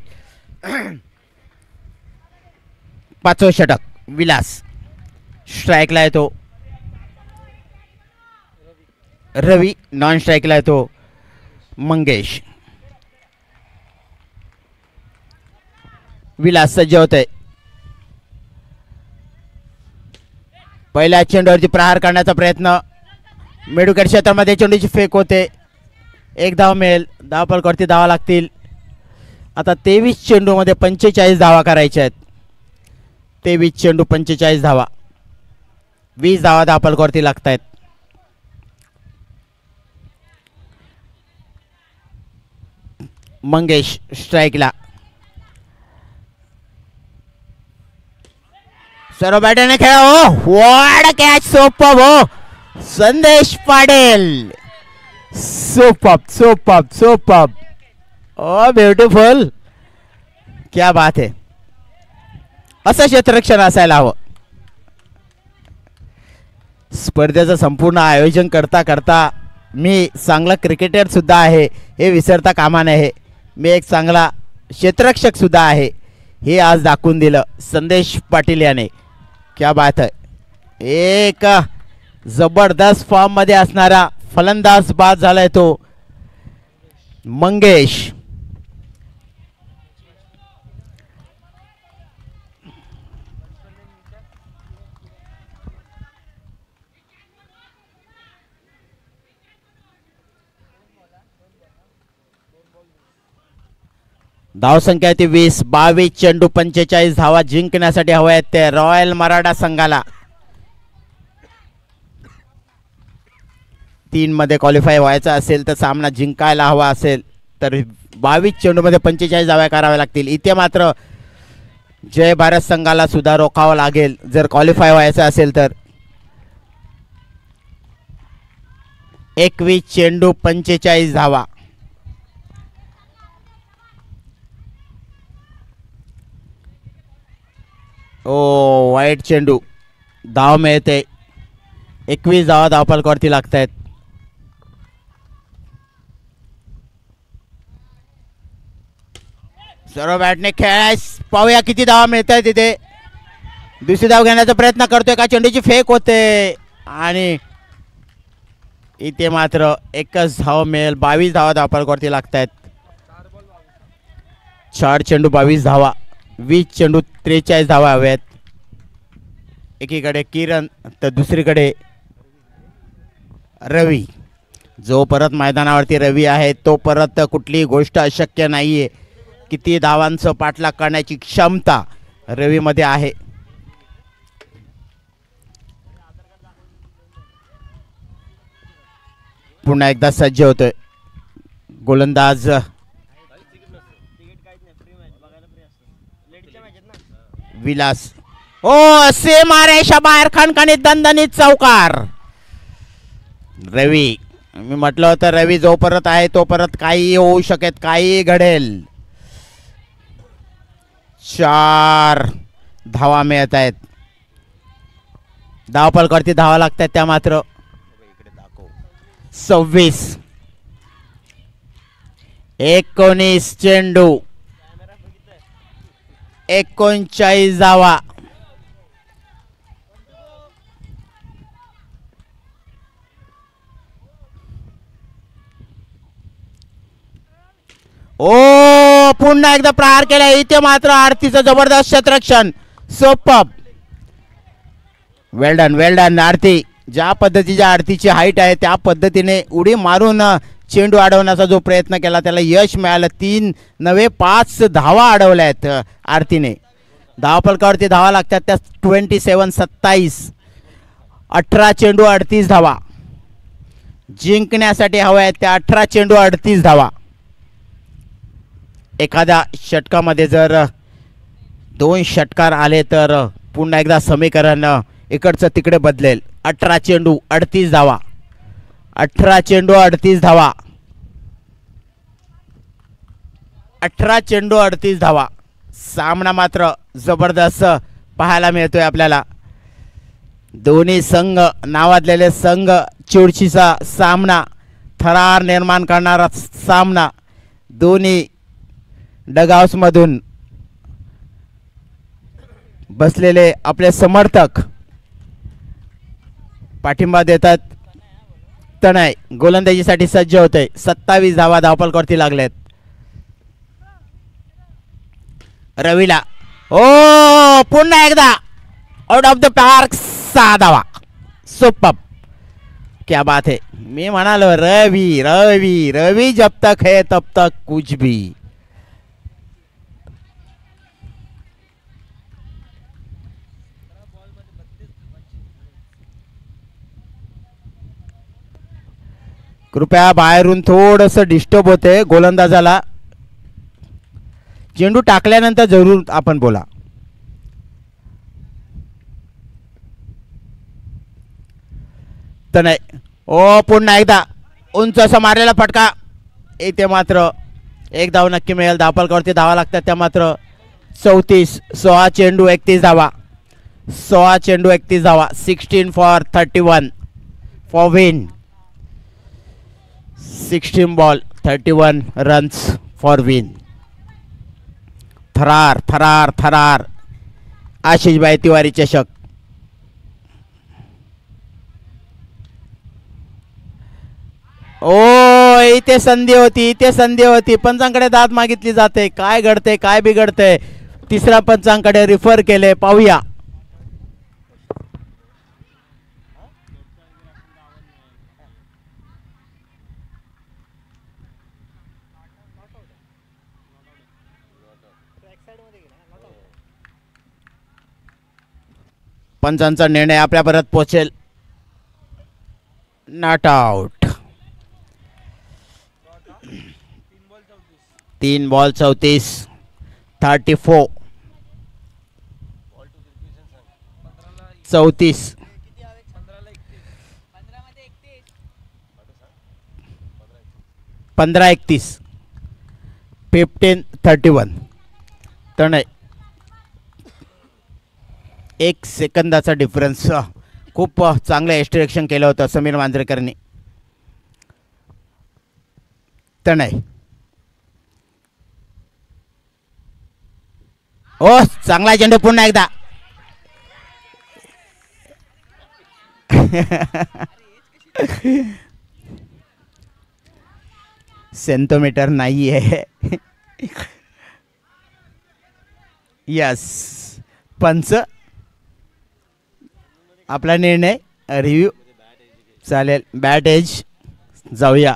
5वं षटक. विलास स्ट्राईकला येतो. रवी नॉन स्ट्राईकला येतो. मंगेश. विलास सज्ज होत आहे. पहिल्या चेंडूवरती प्रहार करण्याचा प्रयत्न, मिडविकेट क्षेत्रामध्ये चेंडूची फेक होते. एक धाव मिळेल. धावफलकावरती धावा लागतील. आता 23 चेंडूमध्ये 45 धावा करायच्या आहेत. 23 चेंडू 45 धावा, 20 धावा धावफलकावरती लागत आहेत. मंगेश स्ट्राईकला. सर्व बॅटरने खेळा. हो वॉड कॅच, सोपब हो Sandesh Patil. Superb superb superb. Oh beautiful, क्या बात है. असं क्षेत्ररक्षण असायला हवं. स्पर्धेचं संपूर्ण आयोजन करता करता मी चांगला क्रिकेटर सुद्धा आहे हे विसरता कामा नये. मी एक चांगला क्षेत्ररक्षक सुद्धा आहे हे आज दाखवून दिलं संदेश पाटील याने. क्या बात है. एक जबरदस्त फॉर्म मध्ये असणारा फलंदाज बाद झालाय तो मंगेश. धावसंख्या ती 20. 22 चेंडू 45 धावा जिंकण्यासाठी हव्या आहेत ते रॉयल मराठा संघाला. 3 मध्ये क्वालिफाय व्हायचं असेल तर सामना जिंकायला हवा असेल तर 22 चेंडूमध्ये 45 धावा कराव्या लागतील. इथे मात्र जय भारत संघाला सुद्धा रोखावं लागेल जर क्वालिफाय व्हायचं असेल तर. 21 चेंडू 45 धावा. ओ वाईट चेंडू, धाव मिळते. 21 धावा धावफलकावरती लागत आहेत. सर्व बॅटने खेळायस. पाहूया किती धावा मिळत आहे तिथे. दुसरी धाव घेण्याचा प्रयत्न करतोय का, चेंडूची फेक होते आणि इथे मात्र एकच धाव मिळेल. 22 धावा धावफलकावरती लागत आहेत. 4 चेंडू 22 धावा, 20 चेंडू 43 धावा हव्यात. एकीकडे किरण तर दुसरीकडे रवी. जो परत मैदानावरती रवी आहे तो परत कुठलीही गोष्ट अशक्य नाहीये. किती धावांचं पाठलाग करण्याची क्षमता रवीमध्ये आहे. पुन्हा एकदा सज्ज होतोय गोलंदाज विलास. ओ से मारे शबायर खणखणीत दणदणीत चौकार. रवी, मी म्हटलं होतं रवी जो परत आहे तो परत काही होऊ शकेल, काही घडेल. 4 धावा मिळत आहेत. धावफलकावरती धावा लागतात त्या मात्र 26. 19 चेंडू 39 धावा. ओ पुन्हा एकदा प्रहार केला. इथे मात्र आरतीचं जबरदस्त क्षेत्ररक्षण. सुपर्ब, वेल डन वेल डन आरती. ज्या पद्धतीच्या आरतीची हाईट आहे त्या पद्धतीने उडी मारून चेंडू अडवण्याचा जो प्रयत्न केला त्याला यश मिळालं. 3 नव्हे 5 धावा अडवल्या आहेत आरतीने. धावफलकावरती धावा लागतात त्या 27. 18 चेंडू 38 धावा जिंकण्यासाठी हव्या आहेत त्या. 18 चेंडू 38 धावा. एखाद्या षटकामध्ये जर 2 षटकार आले तर पुन्हा एकदा समीकरण इकडचं तिकडे बदलेल. 18 चेंडू 38 धावा. 18 चेंडू 38 धावा. 18 चेंडू 38 धावा. सामना मात्र जबरदस्त पाहायला मिळतोय आपल्याला. दोन्ही संघ नावाजलेले संघ, चिडचीचा सामना, थरार निर्माण करणारा सामना. दोन्ही डगआउट्स मधून बसलेले आपले समर्थक पाठिंबा देतात. तनय गोलंदाजीसाठी सज्ज होते. 27 धावा धावफलकावरती लागलेत. रवीला ओ पुन्हा एकदा आउट ऑफ द पार्क. 6 धावा. सुपर, क्या बात है. मी म्हणालो रवी रवी रवी जब तक है तब तक कुछ भी. कृपया बाहेरून थोडंसं डिस्टर्ब होते गोलंदाजाला. चेंडू टाकल्यानंतर जरूर आपण बोला. तर नाही. ओ पुन्हा एकदा उंच असा मारलेला फटका. इथे मात्र एक धाव नक्की मिळेल. धावफलकावरती धावा लागतात त्या मात्र 34. 16 चेंडू 31 धावा. 16 चेंडू 31 धावा. 16 for 31 for win. 16 ball 31 runs for win. थरार थरार थरार आशिषभाई तिवारी चषक. ओ इथे संधी होती, इथे संधी होती. पंचांकडे दाद मागितली जाते. काय घडते काय बिघडते. तिसऱ्या पंचांकडे रिफर केले. पाहूया. पंचांचा निर्णय आपल्यापर्यंत पोहोचेल. Not out. 3 बॉल 34 34 34 15-31 15-31. तर नाही, 1 सेकंदाचा डिफरन्स. खूप चांगलं एक्स्ट्रॅक्शन केलं होतं समीर मांजरेकरनी. तर नाही. ओ चांगला चेंडू पुन्हा एकदा. सेंटोमीटर नाही आहे. यस, पंच आपला निर्णय रिव्ह्यू. चालेल, बॅट एज जाऊया.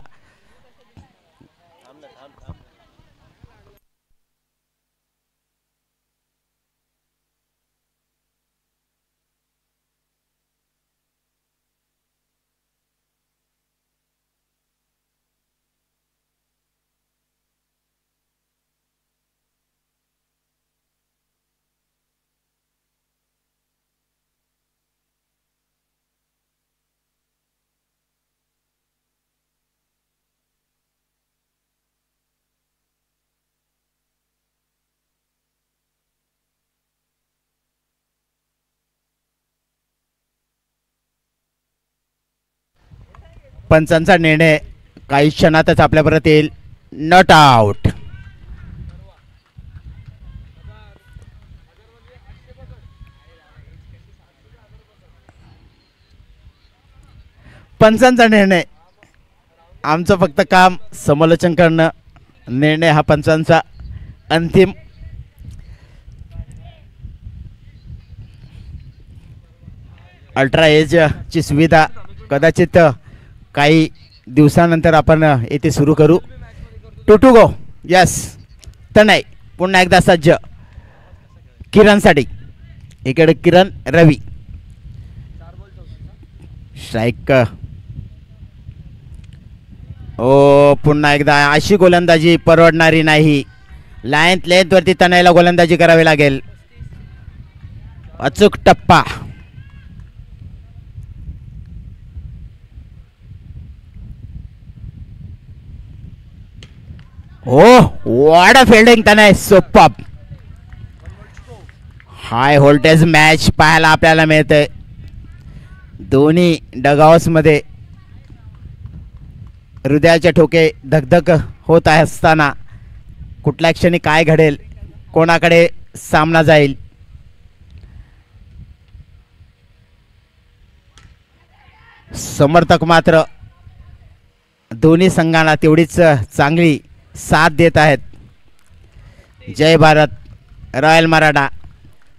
पंचांचा निर्णय काही क्षणातच आपल्यापर्यंत येईल. Not out. पंचांचा निर्णय. आमचं फक्त काम समालोचन करणं. निर्णय हा पंचांचा अंतिम. अल्ट्रा एजची सुविधा कदाचित काही दिवसानंतर आपण येथे सुरू करू. To go. यस. तर नाही, पुन्हा एकदा सज्ज किरणसाठी. इकडे किरण, रवी. स्ट्राईक. ओ पुन्हा एकदा अशी गोलंदाजी परवडणारी नाही. लाईन लेंथवरती तनयला गोलंदाजी करावी लागेल. अचूक टप्पा. Oh what a fielding Tanay. Super. High voltage match पाहायला आपल्याला मिळते. दोन्ही डगआउट्समध्ये हृदयाचे ठोके धगधग होत असताना कुठल्या क्षणी काय घडेल, कोणाकडे सामना जाईल. समर्थक मात्र दोन्ही संघांना तेवढीच चांगली साथ देत आहेत. जय भारत, रॉयल मराठा.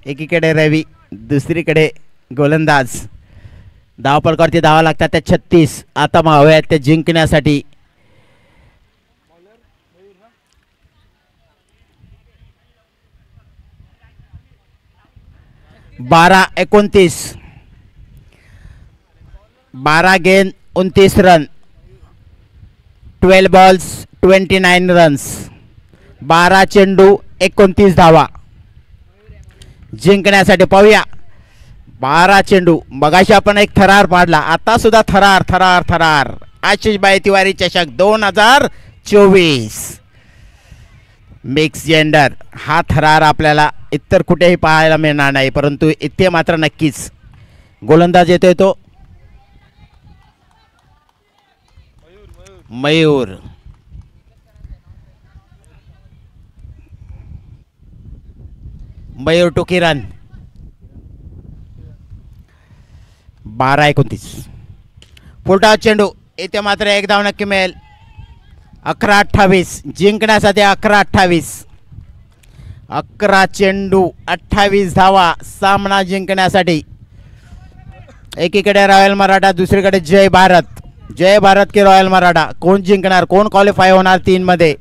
एकीकडे रवी, दुसरीकडे गोलंदाज धावपळावरती धावा लागतात त्या 36. आता मग हवे आहेत ते जिंकण्यासाठी. बारा 29. 12 गेंद 29 रन. 12 balls 29 runs. 12 चेंडू 29 धावा जिंकण्यासाठी. पाहूया 12 चेंडू. मगाशी आपण एक थरार पाडला, आता सुद्धा थरार थरार थरार. आशिषभाई तिवारी चषक 2024 मिक्स जेंडर. हा थरार आपल्याला इतर कुठेही पाहायला मिळणार नाही, परंतु इथे मात्र नक्कीच. गोलंदाज येतोय तो मयूर. मयूर टू किरण. 12-29. पुलटा चेंडू. इथे मात्र एक धाव नक्की मिळेल. 11-28 जिंकण्यासाठी. 11-28. 11 चेंडू 28 धावा सामना जिंकण्यासाठी. एकीकडे रॉयल मराठा, दुसरीकडे जय भारत. जय भारत की रॉयल मराठा. कोण जिंकणार, कोण क्वालिफाय होणार 3 मध्ये,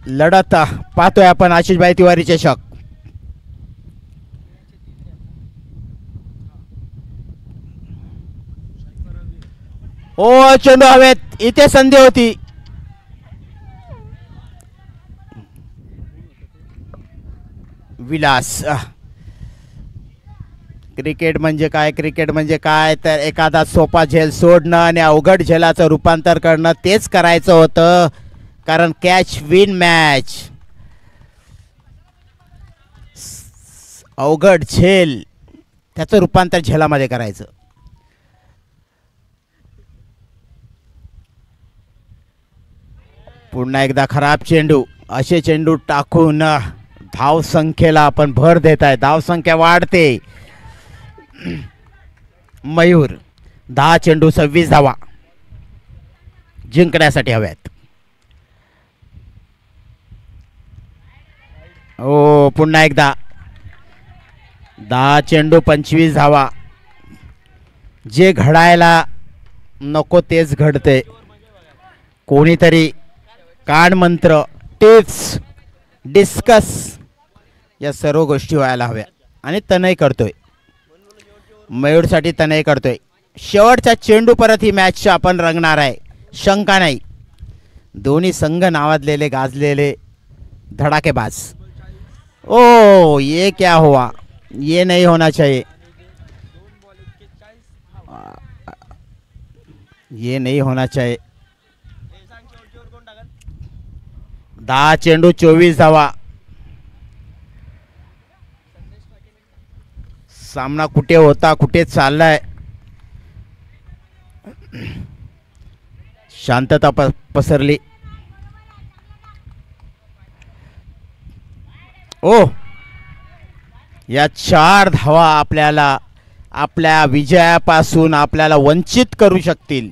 लढत पाहतोय आपण. आशिषभाई तिवारी चषक. ओ चेंडू हवेत. इथे संधी होती. विलास. क्रिकेट म्हणजे काय, क्रिकेट म्हणजे काय तर एखादा सोपा झेल सोडणं आणि अवघड झेलाचं रूपांतर करणं, तेच करायचं होतं. कारण कॅच विन मॅच. अवघड झेल त्याचं रूपांतर झेलामध्ये करायचं. पुन्हा एकदा खराब चेंडू. असे चेंडू टाकून धाव संख्येला आपण भर देत आहे. धाव संख्या वाढते. मयूर 10 चेंडू 26 धावा जिंकण्यासाठी हव्यात. ओ पुन्हा एकदा 10 चेंडू 25 धावा. जे घडायला नको तेच घडते. कोणीतरी कान मंत्र, टिप्स, डिस्कस या सर्व गोष्टी व्हायला हव्या. आणि तनय करतोय, मयूरसाठी तनय करतोय. शेवटचा चेंडू परत ही मॅच आपण रंगणार आहे, शंका नाही. दोन्ही संघ नावाजलेले गाजलेले धडाकेबाज. ओ ये क्या हुआ, ये नहीं होना चाहिए, ये नहीं होना चाहिए. 10 चेंडू 24 धावा. सामना कुठे होता कुठे चाललाय. शांतता पसरली. ओ या 4 धावा आपल्याला आपल्या विजयापासून आपल्याला वंचित करू शकतील.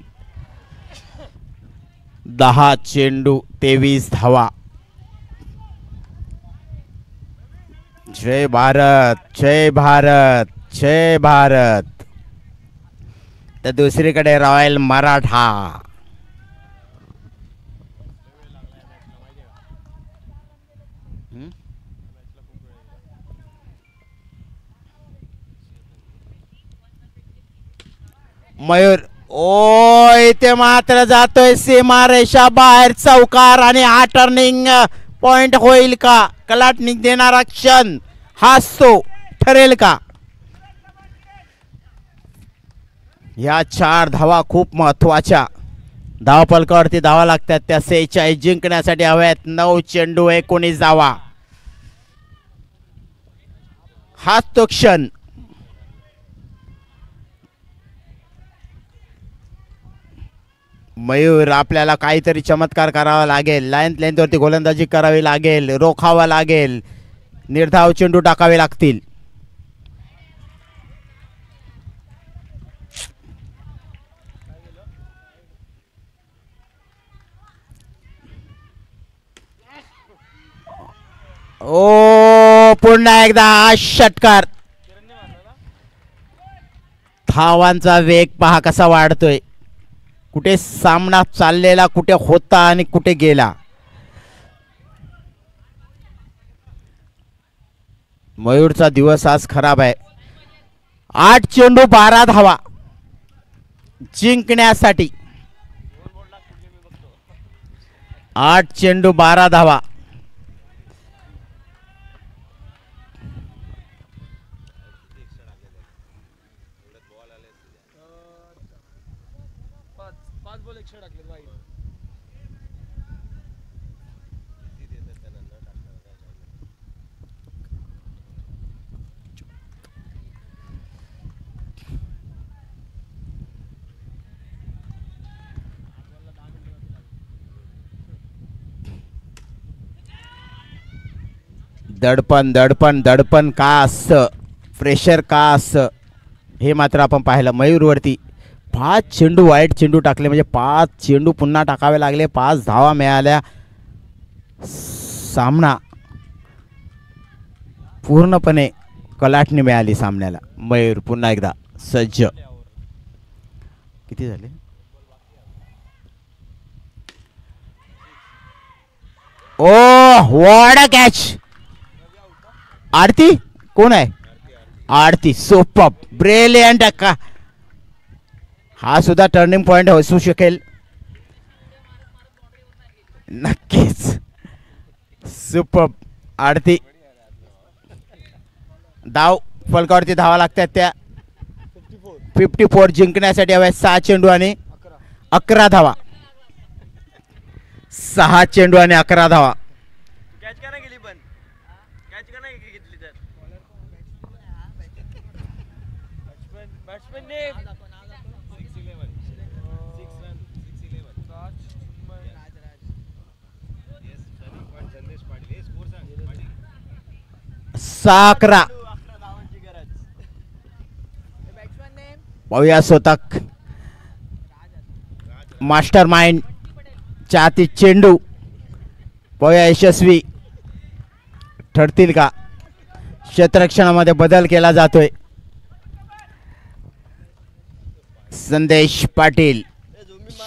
10 चेंडू 23 धावा. जय भारत, जय भारत, जय भारत. तर दुसरीकडे रॉयल मराठा. मयूर. ओ इथे मात्र जातोय सीमारेषा बाहेर चौकार. आणि हा टर्निंग पॉइंट होईल का, कलाटणी देणारा क्षण हाच तो ठरेल का. या 4 धावा खूप महत्वाच्या. धावपलकावरती धावा लागतात त्या 46 जिंकण्यासाठी हव्यात. 9 चेंडू 19 धावा. हाच तो क्षण. मयूर आपल्याला काहीतरी चमत्कार करावा लागेल. लेंथवरती गोलंदाजी करावी लागेल, रोखावा लागेल, निर्धाव चेंडू टाकावे लागतील. ओ पुन्हा एकदा षटकार. धावांचा वेग पहा कसा वाढतोय. कुठे सामना चाललेला कुठे होता आणि कुठे गेला. मयूरचा दिवस आज खराब आहे. 8 चेंडू 12 धावा जिंकण्यासाठी. 8 चेंडू 12 धावा. दडपण दडपण दडपण का असतं, प्रेशर का असतं हे मात्र आपण पाहिलं. मयूरवरती 5 चेंडू वाईट चेंडू टाकले म्हणजे 5 चेंडू पुन्हा टाकावे लागले. 5 धावा मिळाल्या. सामना पूर्णपणे कलाटणी मिळाली सामन्याला. मयूर पुन्हा एकदा सज्ज. किती झाले? ओ व्हॉट अ कॅच. आरती कोण आहे? आरती. सुपर ब्रिलियंट अक्का. हा सुद्धा टर्निंग पॉइंट असू शकेल. नक्कीच सुपर. आरती धाव फलकावरती धावा लागतात त्या 54 जिंकण्यासाठी हव्या. 6 चेंडू आणि 11 धावा. 6 चेंडू आणि 11 धावा. साकरा पाहूया. सोतक मास्टर माइंड चाहती चेंडू पाहूया यशस्वी ठरतील का. क्षेत्ररक्षणामध्ये बदल केला जातोय. संदेश पाटील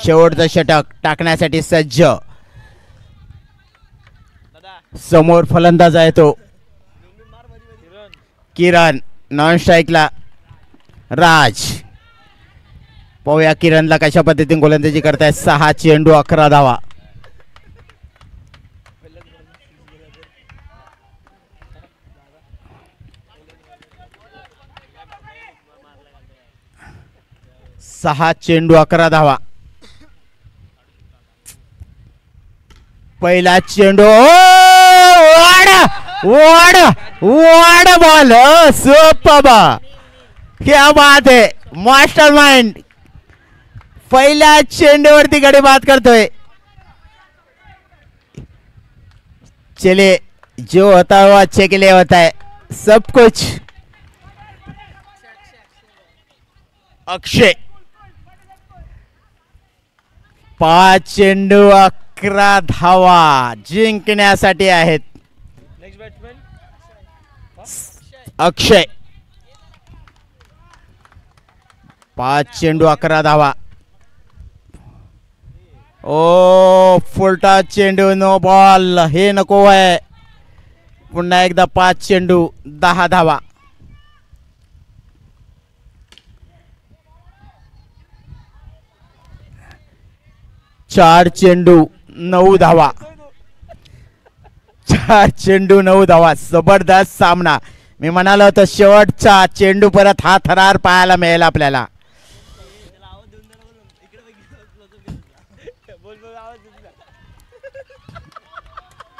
शेवटचं षटक टाकण्यासाठी सज्ज. समोर फलंदाज आहे तो किरण. नॉन स्ट्राईकला राज. पाहूया किरणला कशा पद्धतीने गोलंदाजी करतायत. 6 चेंडू 11 धावा. सहा चेंडू 11 धावा. पहिला चेंडू वाड वाड वाड बॉल. सुपर. क्या बात है. मास्टर माइंड पहिल्या चेंडूवरती गडी बाद करतोय. चले जो होता वो अच्छे के लिए होता है सब कुछ. अक्षय 5 चेंडू 11 धावा जिंकण्यासाठी आहेत. अक्षय 5 चेंडू 11 धावा. ओ फुलटा चेंडू नो बॉल. हे नको आहे. पुन्हा एकदा 5 चेंडू 10 धावा. चार चेंडू 9 धावा. 4 चेंडू 9 धावा. जबरदस्त सामना. मी म्हणालो होतो शेवटचा चेंडू परत हा थरार पाहायला मिळेल आपल्याला.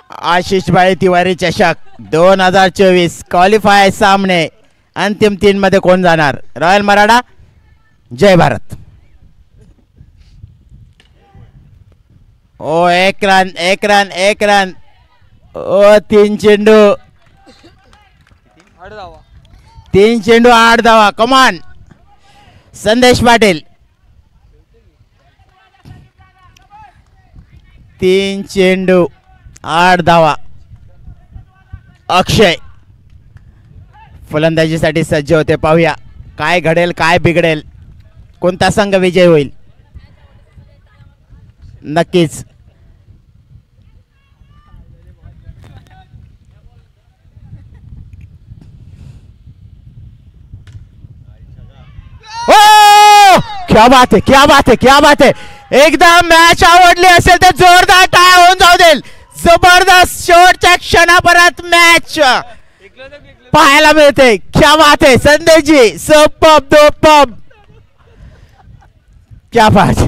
आशिष भाई तिवारी चषक 2024 क्वालिफाय सामने अंतिम 3 मध्ये कोण जाणार? रॉयल मराठा. जय भारत. ओ 1 रन 1 रन 1 रन. ओ 3 चेंडू 3 चेंडू 8 धावा. कमान संदेश पाटील. 3 चेंडू 8 धावा. अक्षय फलंदाजीसाठी सज्ज होते. पाहूया काय घडेल काय बिघडेल. कोणता संघ विजय होईल नक्कीच. ओ क्या बात है, क्या बात है, क्या बात है. एकदा मॅच आवडली असेल तर जोरदार टाळ्या होऊन जाऊ देईल. जबरदस्त शेवटच्या क्षणापर्यंत मॅच पाहायला मिळते. क्या बात है संदेश जी, सुपर डुपर, क्या बात.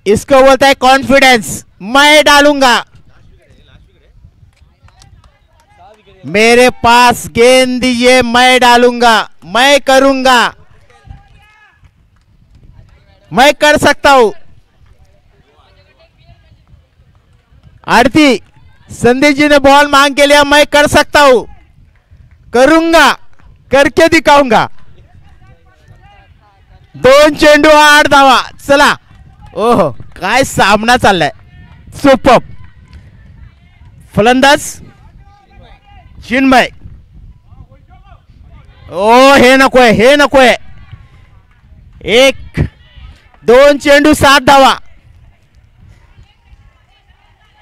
इसको बोलता है कॉन्फिडेंस. मैं डालूंगा, मेरे पास गेंद दीजिए, मैं डालूंगा, मैं करूंगा, मैं कर सकता हूं. आरती संदेश जी ने बॉल मांग के लिया. मैं कर सकता हूं, करूंगा, करके दिखाऊंगा. 2 चेंडू 8 धावा. चला. ओहो काय सामना चाललाय. सुपर. फलंदाज चिन्मय. ओ हे नकोय, हे नकोय. 1 2 चेंडू 7 धावा.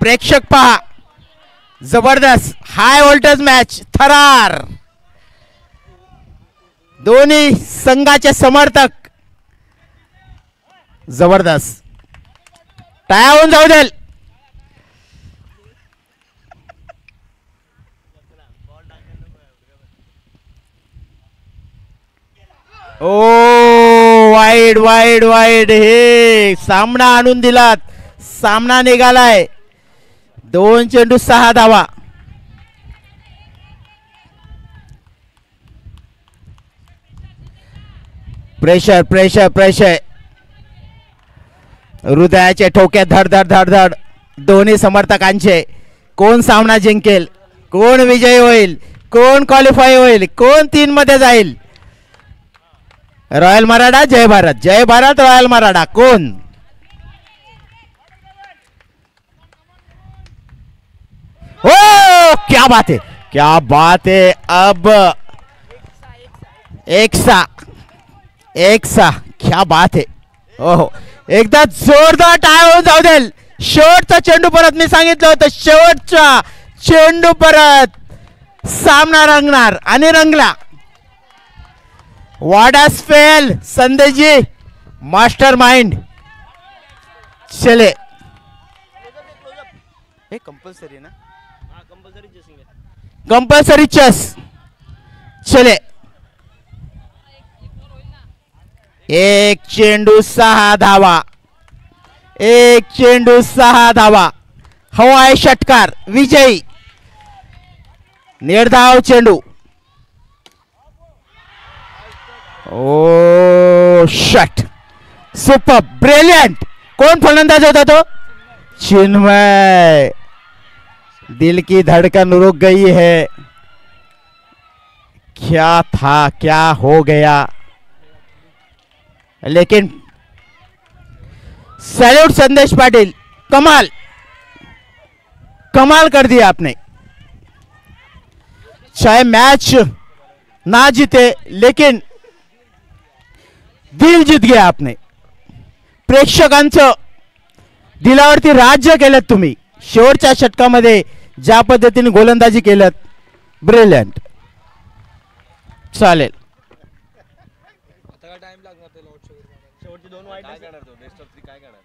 प्रेक्षक पहा, जबरदस्त हाय व्होल्टेज मॅच. थरार. दोन्ही संघाचे समर्थक जबरदस्त. टाळ्या होऊन जाऊ देल. ओ वाईड वाईड वाईड. हे सामना आणून दिलात. सामना निघालाय. 2 चेंडू 6 धावा. Pressure pressure pressure. हृदयाचे ठोके धड धड धड धड दोन्ही समर्थकांचे. कोण सामना जिंकेल, कोण विजयी होईल, कोण क्वालिफाय होईल, कोण 3 मध्ये जाईल. रॉयल मराठा जय भारत, जय भारत रॉयल मराठा. कोण ओ क्या बात है, क्या बात है. अब एक सा क्या बात है. ओहो एकदा जोरदार टाळ्या होऊन जाऊ देल. शेवटचा चेंडू परत. मी सांगितलं होतं शेवटचा चेंडू परत. सामना रंगणार आणि रंगला. वाडास फेल. संदेश जी मास्टर माइंड. चले कंपल्सरी ना, कंपल्सरी चेस. चले 1 चेंडू 6 धावा. 1 चेंडू 6 धावा. हवाई षटकार विजयी. निर्धाव चेंडू. ओ शट. Super brilliant. कोण फलंदाज होता तो. चिन्मय. दिल की धड़कन रुक गई है. क्या था, क्या हो गया. लेकिन सैल्यूट संदेश पाटिल. कमाल कमाल कर दिया आपने. चाहे मैच ना जीते लेकिन दिल जीत गया आपने. प्रेक्षकांचं दिलावरती राज्य केलं तुम्ही. शेवटच्या षटकामध्ये ज्या पद्धतीने गोलंदाजी केलं, ब्रिलियंट. चालेल. आता काय टाइम लागणार त्याला शेवटची 2 वाईट काय करणार तो बेस्ट ऑफ 3 काय करणार.